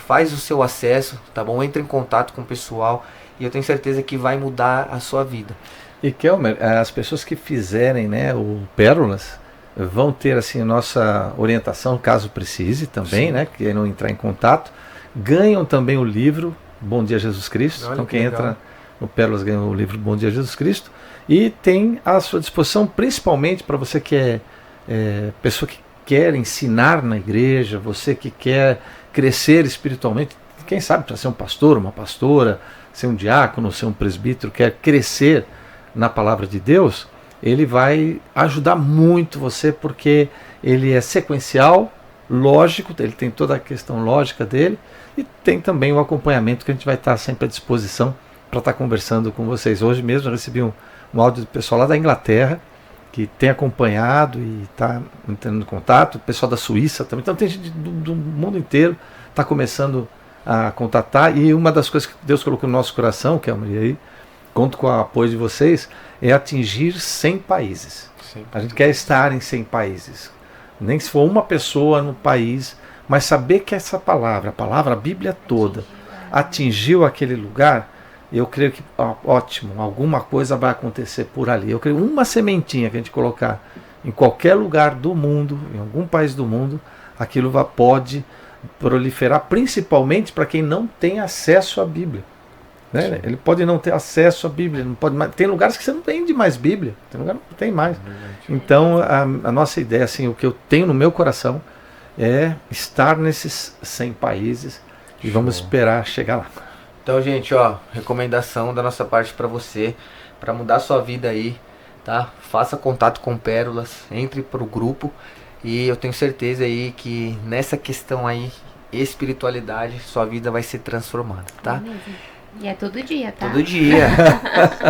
faz o seu acesso, tá bom? Entre em contato com o pessoal e eu tenho certeza que vai mudar a sua vida.
E Kelmer, as pessoas que fizerem, né, o Pérolas vão ter assim nossa orientação caso precise também, né? Que não entrar em contato, ganham também o livro Bom Dia Jesus Cristo. Olha, então quem entra no Pérolas ganha o livro Bom Dia Jesus Cristo e tem à sua disposição, principalmente para você que é pessoa que quer ensinar na igreja, você que quer crescer espiritualmente, quem sabe para ser um pastor, uma pastora, ser um diácono, ser um presbítero, quer crescer na palavra de Deus, ele vai ajudar muito você, porque ele é sequencial, lógico, ele tem toda a questão lógica dele, e tem também o acompanhamento que a gente vai estar sempre à disposição para estar conversando com vocês. Hoje mesmo eu recebi um áudio do pessoal lá da Inglaterra, que tem acompanhado e está entrando em contato, o pessoal da Suíça também, então tem gente do mundo inteiro está começando a contatar, e uma das coisas que Deus colocou no nosso coração, que é a Maria aí, conto com o apoio de vocês, é atingir 100 países. A gente quer estar em 100 países, nem se for uma pessoa no país, mas saber que essa palavra, a Bíblia toda, atingiu aquele lugar, eu creio que, ótimo, alguma coisa vai acontecer por ali. Eu creio uma sementinha que a gente colocar em qualquer lugar do mundo, em algum país do mundo, aquilo pode proliferar, principalmente para quem não tem acesso à Bíblia. Né? Ele pode não ter acesso à Bíblia, não pode mais, tem lugares que você não vende mais Bíblia, tem lugar que não tem mais. Então a nossa ideia, assim, o que eu tenho no meu coração é estar nesses 100 países e vamos esperar chegar lá.
Então, gente, recomendação da nossa parte para você, para mudar sua vida aí, tá? Faça contato com Pérolas, entre pro grupo, e eu tenho certeza aí que nessa questão aí, espiritualidade, sua vida vai ser transformada, tá?
E é todo dia, tá?
Todo dia.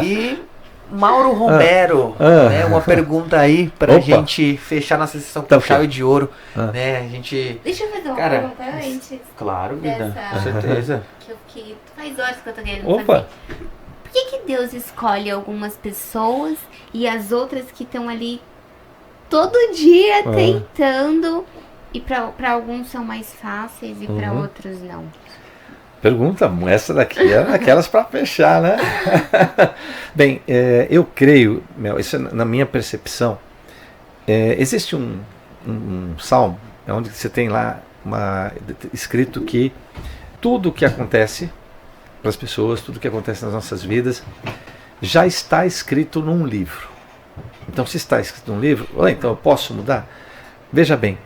E Mauro Romero, né, uma pergunta aí pra gente fechar nossa sessão com chave de ouro, né? A gente...
Deixa eu fazer uma pergunta antes.
Claro, vida, com certeza.
Que faz horas que eu tô querendo fazer. Por que Deus escolhe algumas pessoas e as outras que estão ali todo dia tentando, e pra alguns são mais fáceis e pra outros não?
Pergunta, essa daqui é aquelas para fechar, né? Bem, eu creio, isso é na minha percepção, existe um salmo, onde você tem lá escrito que tudo o que acontece para as pessoas, tudo o que acontece nas nossas vidas, já está escrito num livro. Então, se está escrito num livro, então eu posso mudar? Veja bem,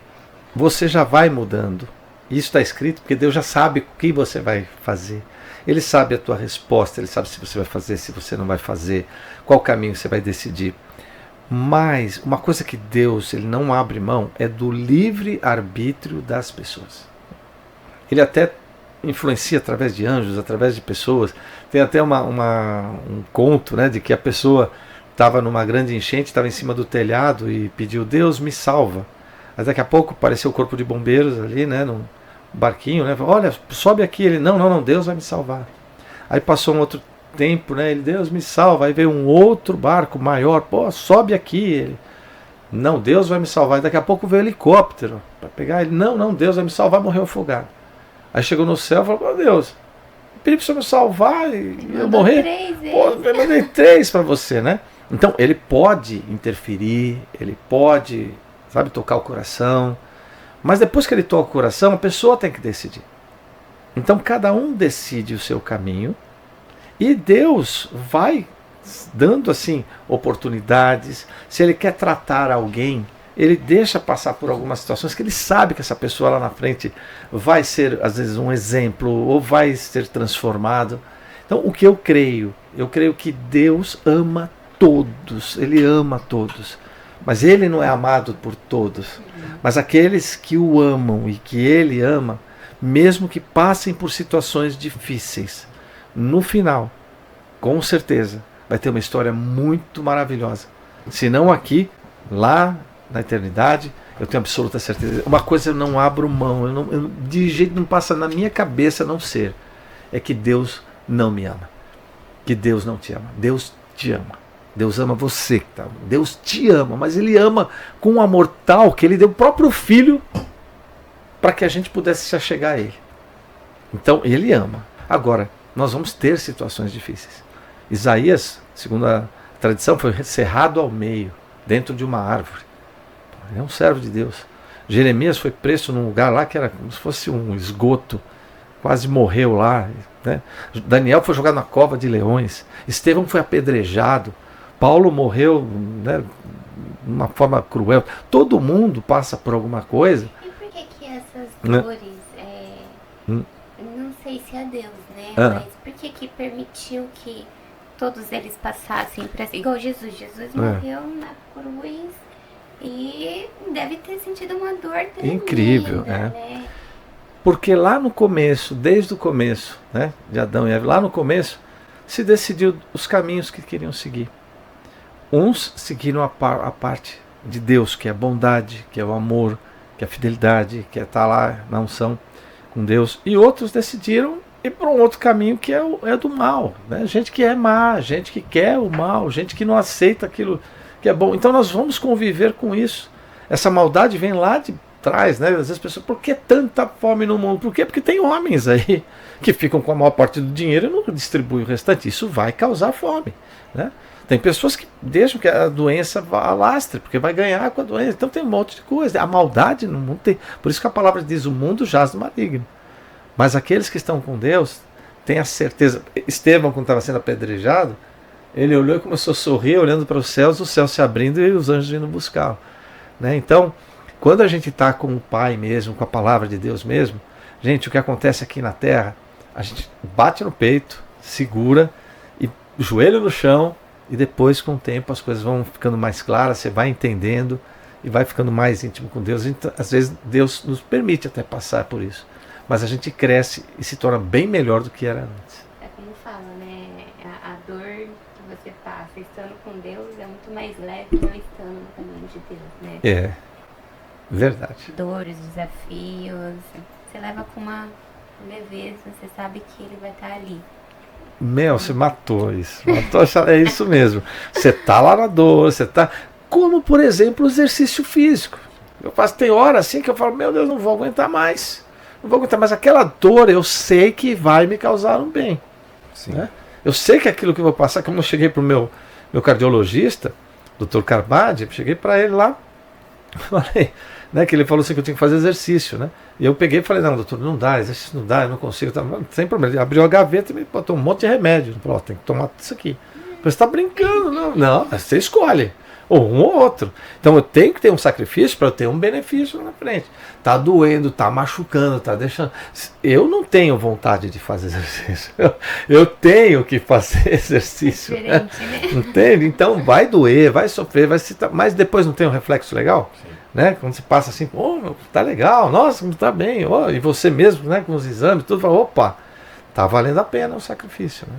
você já vai mudando. Isso está escrito porque Deus já sabe o que você vai fazer. Ele sabe a tua resposta, Ele sabe se você vai fazer, se você não vai fazer, qual caminho você vai decidir. Mas uma coisa que Deus ele não abre mão é do livre-arbítrio das pessoas. Ele até influencia através de anjos, através de pessoas. Tem até um conto, né, de que a pessoa estava numa grande enchente, estava em cima do telhado e pediu: Deus me salva. Mas daqui a pouco apareceu o corpo de bombeiros ali, né, num barquinho, né? Olha, sobe aqui. Ele: não, Deus vai me salvar. Aí passou um outro tempo, né? Ele: Deus me salva. Aí veio um outro barco maior: pô, sobe aqui. Ele: não, Deus vai me salvar. E daqui a pouco veio o helicóptero para pegar ele: não, Deus vai me salvar. Morreu afogado. Aí chegou no céu e falou: meu Deus, pedi para o Senhor me salvar e eu morrer. Pô, eu mandei 3 para você, né? Então ele pode interferir, ele pode, sabe, tocar o coração. Mas depois que ele toca o coração, a pessoa tem que decidir. Então cada um decide o seu caminho e Deus vai dando assim oportunidades. Se ele quer tratar alguém, ele deixa passar por algumas situações que ele sabe que essa pessoa lá na frente vai ser às vezes um exemplo ou vai ser transformado. Então o que eu creio que Deus ama todos, Ele ama todos. Mas Ele não é amado por todos. Mas aqueles que o amam e que Ele ama, mesmo que passem por situações difíceis, no final, com certeza, vai ter uma história muito maravilhosa. Se não aqui, lá na eternidade, eu tenho absoluta certeza. Uma coisa eu não abro mão, de jeito não passa na minha cabeça não ser, é que Deus não me ama. Que Deus não te ama. Deus te ama. Deus ama você, tá? Deus te ama, mas Ele ama com um amor tal que Ele deu o próprio Filho para que a gente pudesse se achegar a Ele. Então, Ele ama. Agora, nós vamos ter situações difíceis. Isaías, segundo a tradição, foi cerrado ao meio, dentro de uma árvore. Ele é um servo de Deus. Jeremias foi preso num lugar lá que era como se fosse um esgoto, quase morreu lá, né? Daniel foi jogado na cova de leões. Estevão foi apedrejado. Paulo morreu, né, de uma forma cruel. Todo mundo passa por alguma coisa.
E por que essas dores, não sei se é Deus, né? Mas por que permitiu que todos eles passassem para igual Jesus. Jesus morreu na cruz e deve ter sentido uma dor tremenda.
Incrível,
né?
Porque lá no começo, desde o começo, né, de Adão e Eva, lá no começo, se decidiu os caminhos que queriam seguir. Uns seguiram a parte de Deus, que é a bondade, que é o amor, que é a fidelidade, que é estar lá na unção com Deus. E outros decidiram ir para um outro caminho que é do mal. Né? Gente que é má, gente que quer o mal, gente que não aceita aquilo que é bom. Então nós vamos conviver com isso. Essa maldade vem lá de trás, né? Às vezes as pessoas, por que tanta fome no mundo? Por quê? Porque tem homens aí que ficam com a maior parte do dinheiro e não distribuem o restante. Isso vai causar fome, né? Tem pessoas que deixam que a doença alastre, porque vai ganhar com a doença. Então tem um monte de coisa. A maldade no mundo tem. Por isso que a palavra diz, o mundo jaz do maligno. Mas aqueles que estão com Deus, têm a certeza. Estevão, quando estava sendo apedrejado, ele olhou e começou a sorrir, olhando para os céus se abrindo e os anjos vindo buscá-lo. Né? Então, quando a gente está com o Pai mesmo, com a palavra de Deus mesmo, gente, o que acontece aqui na terra, a gente bate no peito, segura, e joelho no chão, e depois, com o tempo, as coisas vão ficando mais claras, você vai entendendo e vai ficando mais íntimo com Deus. Então, às vezes Deus nos permite até passar por isso, mas a gente cresce e se torna bem melhor do que era antes.
É como fala, né? A dor que você passa estando com Deus é muito mais leve que não estando no caminho de Deus, né?
É, verdade.
Dores, desafios, você leva com uma leveza, você sabe que Ele vai estar ali.
Você matou isso. É isso mesmo. Você está lá na dor, você está... Como, por exemplo, o exercício físico. Tem hora assim que eu falo, meu Deus, não vou aguentar mais. Não vou aguentar mais. Aquela dor eu sei que vai me causar um bem.
Sim.
Né? Eu sei que aquilo que eu vou passar, como eu cheguei para o meu cardiologista, Dr. Carbadi, cheguei para ele lá, falei, né, que ele falou assim que eu tinha que fazer exercício, né? E eu peguei e falei, não, doutor, não dá, exercício não dá, eu não consigo, tá, sem problema. Ele abriu a gaveta e me botou um monte de remédio. Ele falou, tem que tomar isso aqui. Você está brincando, não? Não, você escolhe. Ou um ou outro. Então eu tenho que ter um sacrifício para eu ter um benefício lá na frente. Tá doendo, tá machucando, tá deixando. Eu não tenho vontade de fazer exercício. Eu tenho que fazer exercício.
Diferente, né?
Entende? Então vai doer, vai sofrer, mas depois não tem um reflexo legal? Né? Quando você passa assim, tá legal, nossa, tá bem, e você mesmo, né, com os exames, tudo, fala, opa, tá valendo a pena o sacrifício, né?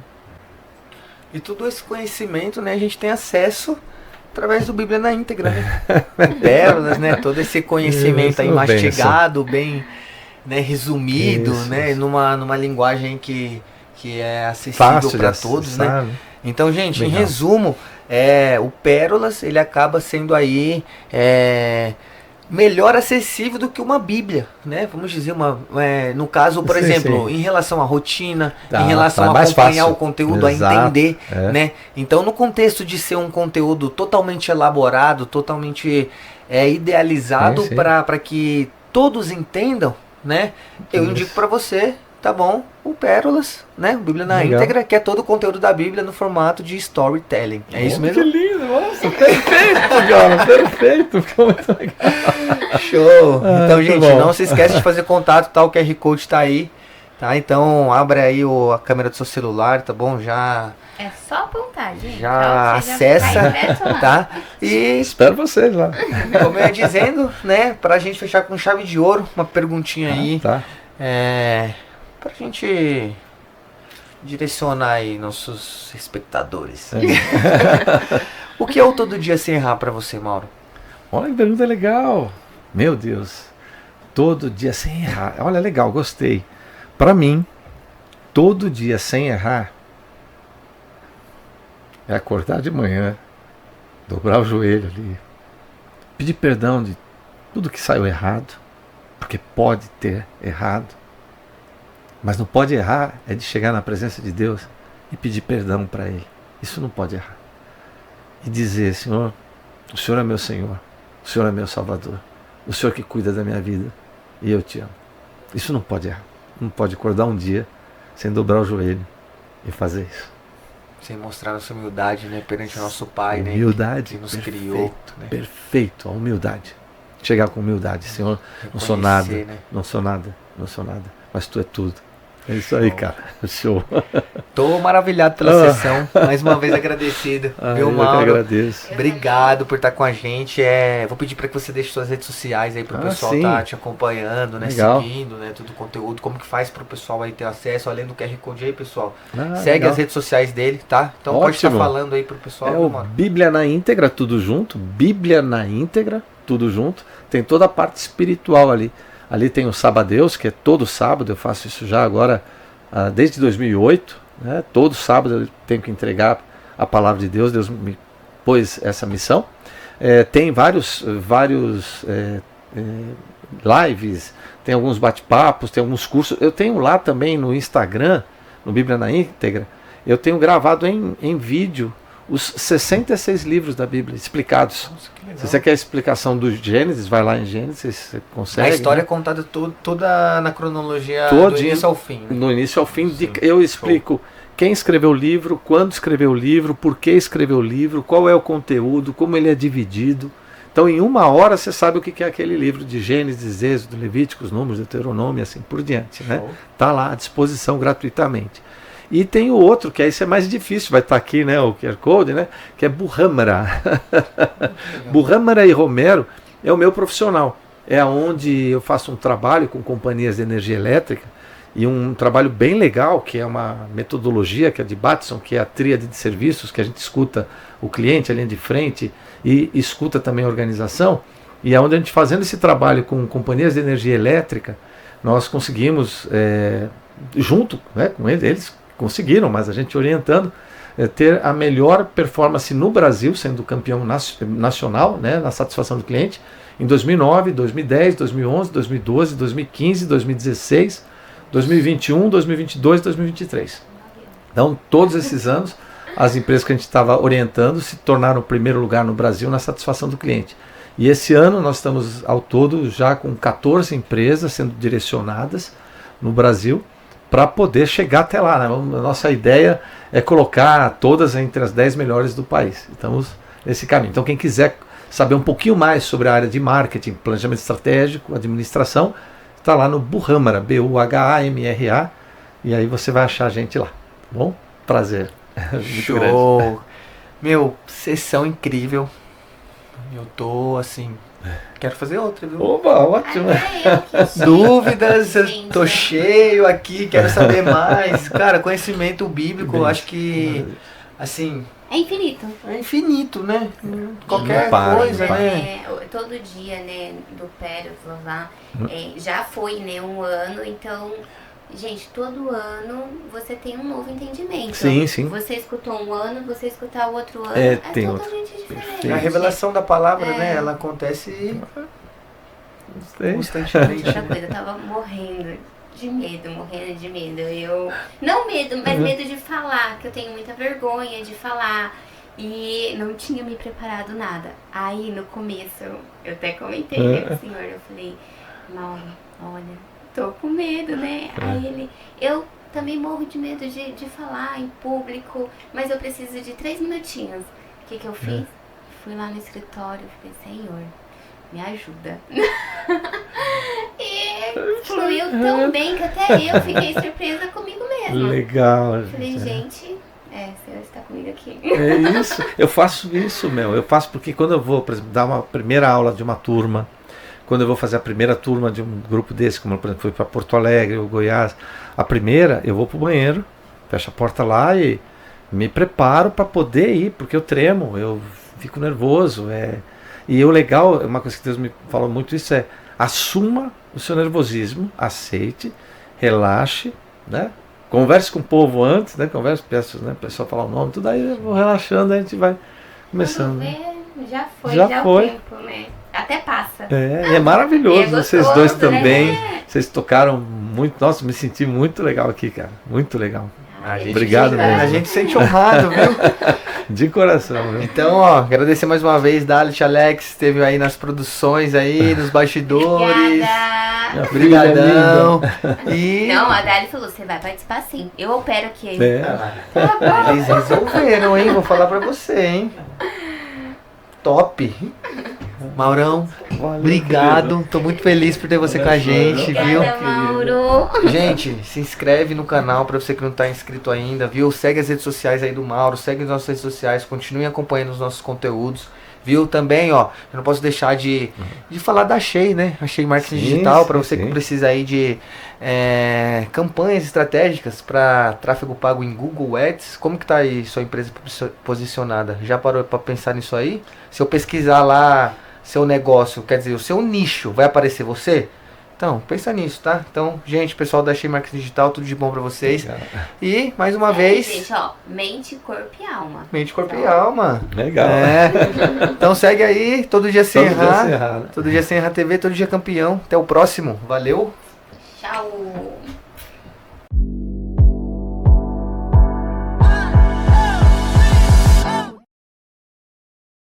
E todo esse conhecimento, né, a gente tem acesso através do Bíblia na íntegra, né? Pérolas, né? Todo esse conhecimento
isso,
aí mastigado, bem, né, resumido, isso, né? Isso. Numa linguagem que é acessível para todos, né? Então, gente, legal. Em resumo, o Pérolas, ele acaba sendo aí melhor acessível do que uma Bíblia, né? Vamos dizer, no caso, por exemplo, em relação à rotina, em relação a acompanhar o conteúdo, exato, a entender, né? Então, no contexto de ser um conteúdo totalmente elaborado, totalmente idealizado para que todos entendam, né? Eu indico para você, tá bom, o Pérolas, né? Bíblia na íntegra, que é todo o conteúdo da Bíblia no formato de storytelling. É isso mesmo?
Que lindo, nossa, perfeito, cara, perfeito, ficou muito legal.
Show! Então, gente, não se esquece de fazer contato, tá? O QR Code tá aí, tá? Então, abre aí a câmera do seu celular, tá bom? Já...
É só apontar, gente.
Já acessa, tá? E
espero vocês lá.
Como eu ia dizendo, né? Pra gente fechar com chave de ouro, uma perguntinha aí.
Tá.
Pra gente direcionar aí nossos espectadores. O que é o Todo Dia Sem Errar pra você, Mauro?
Olha que pergunta legal. Meu Deus. Todo dia sem errar. Olha, legal, gostei. Pra mim, todo dia sem errar é acordar de manhã, dobrar o joelho ali, pedir perdão de tudo que saiu errado, porque pode ter errado. Mas não pode errar é de chegar na presença de Deus e pedir perdão para Ele. Isso não pode errar. E dizer, Senhor, o Senhor é meu Senhor, o Senhor é meu Salvador, o Senhor que cuida da minha vida e eu te amo. Isso não pode errar. Não pode acordar um dia sem dobrar o joelho e fazer isso.
Sem mostrar nossa humildade, né, perante o nosso Pai,
humildade,
né, que nos
perfeito,
criou. Né?
Perfeito, a humildade. Chegar com humildade, Senhor, não sou nada, né? não sou nada, mas Tu é tudo. É isso aí, cara. Show.
Tô maravilhado pela sessão. Mais uma vez agradecido. Viu, Mauro?
Eu que agradeço.
Obrigado por estar com a gente. Vou pedir para que você deixe suas redes sociais aí pro pessoal estar te acompanhando, né? Legal. Seguindo, né? Todo o conteúdo. Como que faz pro pessoal aí ter acesso, além do QR Code aí, pessoal. Segue legal. As redes sociais dele, tá? Então pode estar falando aí pro pessoal.
O Bíblia na íntegra, tudo junto. Bíblia na íntegra, tudo junto. Tem toda a parte espiritual ali. Ali tem o Sabadeus, que é todo sábado, eu faço isso já agora desde 2008. Né? Todo sábado eu tenho que entregar a palavra de Deus, Deus me pôs essa missão. Tem vários lives, tem alguns bate-papos, tem alguns cursos. Eu tenho lá também no Instagram, no Bíblia na Íntegra, eu tenho gravado em vídeo os 66 livros da Bíblia explicados. Nossa, se você quer a explicação do Gênesis, vai lá em Gênesis, você consegue.
A história é contada toda na cronologia do início ao fim. Né?
No início ao fim, eu explico quem escreveu o livro, quando escreveu o livro, por que escreveu o livro, qual é o conteúdo, como ele é dividido. Então, em 1 hora, você sabe o que é aquele livro de Gênesis, Êxodo, Levíticos, Números, Deuteronômio e assim por diante. Está lá à disposição gratuitamente. E tem o outro, que esse é mais difícil, vai estar aqui, né, o QR Code, né, que é Burrâmara. Burrâmara e Romero é o meu profissional. É onde eu faço um trabalho com companhias de energia elétrica e um trabalho bem legal, que é uma metodologia, que é de Batson, que é a tríade de serviços, que a gente escuta o cliente, a linha de frente, e escuta também a organização. E é onde a gente, fazendo esse trabalho com companhias de energia elétrica, nós conseguimos, junto, né, com eles conseguiram, mas a gente orientando, ter a melhor performance no Brasil, sendo campeão nacional, né, na satisfação do cliente, em 2009, 2010, 2011, 2012, 2015, 2016, 2021, 2022, 2023. Então, todos esses anos, as empresas que a gente estava orientando se tornaram o primeiro lugar no Brasil na satisfação do cliente. E esse ano nós estamos ao todo já com 14 empresas sendo direcionadas no Brasil, para poder chegar até lá. Né? A nossa ideia é colocar todas entre as 10 melhores do país. Estamos nesse caminho. Então, quem quiser saber um pouquinho mais sobre a área de marketing, planejamento estratégico, administração, está lá no Burrâmara, Buhamra, e aí você vai achar a gente lá. Tá bom? Prazer.
Show! Meu, sessão incrível. Eu tô assim... Quero fazer outra, viu?
Opa, ótimo.
Dúvidas, tô cheio aqui, quero saber mais. Cara, conhecimento bíblico, acho que, assim...
É infinito.
É infinito, né? Qualquer coisa, né?
Todo dia, né, do Pérolas lá, já foi, né, um ano, então... Gente, todo ano você tem um novo entendimento.
Sim, sim.
Você escutou um ano, você escutar o outro ano, é totalmente diferente.
A revelação da palavra, né, ela acontece constantemente.
Outra coisa, eu tava morrendo de medo. Não medo, mas medo de falar, que eu tenho muita vergonha de falar. E não tinha me preparado nada. Aí, no começo, eu até comentei com o senhor, eu falei, Mauro, olha... Tô com medo, né? Aí eu também morro de medo de falar em público, mas eu preciso de 3 minutinhos. O que eu fiz? Fui lá no escritório e falei, Senhor, me ajuda. E fluiu tão bem que até eu fiquei surpresa comigo mesma.
Legal.
Falei, gente, Senhor está comigo aqui.
É isso. Eu faço isso, eu faço porque quando eu vou, por exemplo, dar uma primeira aula de uma turma, quando eu vou fazer a primeira turma de um grupo desse, como por exemplo fui para Porto Alegre ou Goiás, a primeira eu vou para o banheiro, fecho a porta lá e me preparo para poder ir, porque eu tremo, eu fico nervoso. E o legal, uma coisa que Deus me falou muito isso assuma o seu nervosismo, aceite, relaxe, né? Converse com o povo antes, né? Converse, peço, né? O pessoal falar o nome, tudo aí eu vou relaxando, a gente vai começando.
Já foi. O tempo, né? Até passa.
É maravilhoso, vocês dois também. Né? Vocês tocaram muito. Nossa, me senti muito legal aqui, cara. Muito legal. Obrigado mesmo.
A gente se sente honrado, viu?
De coração, viu?
Então, agradecer mais uma vez, Dalit, Alex, esteve aí nas produções aí, nos bastidores. Obrigadão.
Não, a Dali falou, você vai participar sim. Eu opero aqui.
Eles resolveram, hein? Vou falar pra você, hein? Top. Maurão, obrigado. Tô muito feliz por ter você com a gente, viu?
Obrigada, Mauro.
Gente, se inscreve no canal pra você que não tá inscrito ainda, viu? Segue as redes sociais aí do Mauro, segue as nossas redes sociais, continue acompanhando os nossos conteúdos, viu? Também, ó, eu não posso deixar de falar da Shea, né? A Shea Marketing Digital, pra você que precisa aí de campanhas estratégicas para tráfego pago em Google Ads. Como que tá aí sua empresa posicionada? Já parou para pensar nisso aí? Se eu pesquisar lá seu negócio, quer dizer, o seu nicho, vai aparecer você? Então, pensa nisso, tá? Então, gente, pessoal da Shea Marketing Digital, tudo de bom pra vocês. Legal. E, mais uma vez...
Gente, ó, mente, corpo e alma.
Mente, corpo e alma.
Legal.
Então, segue aí, todo dia sem errar.
Né?
Todo dia sem errar TV, todo dia campeão. Até o próximo. Valeu.
Tchau.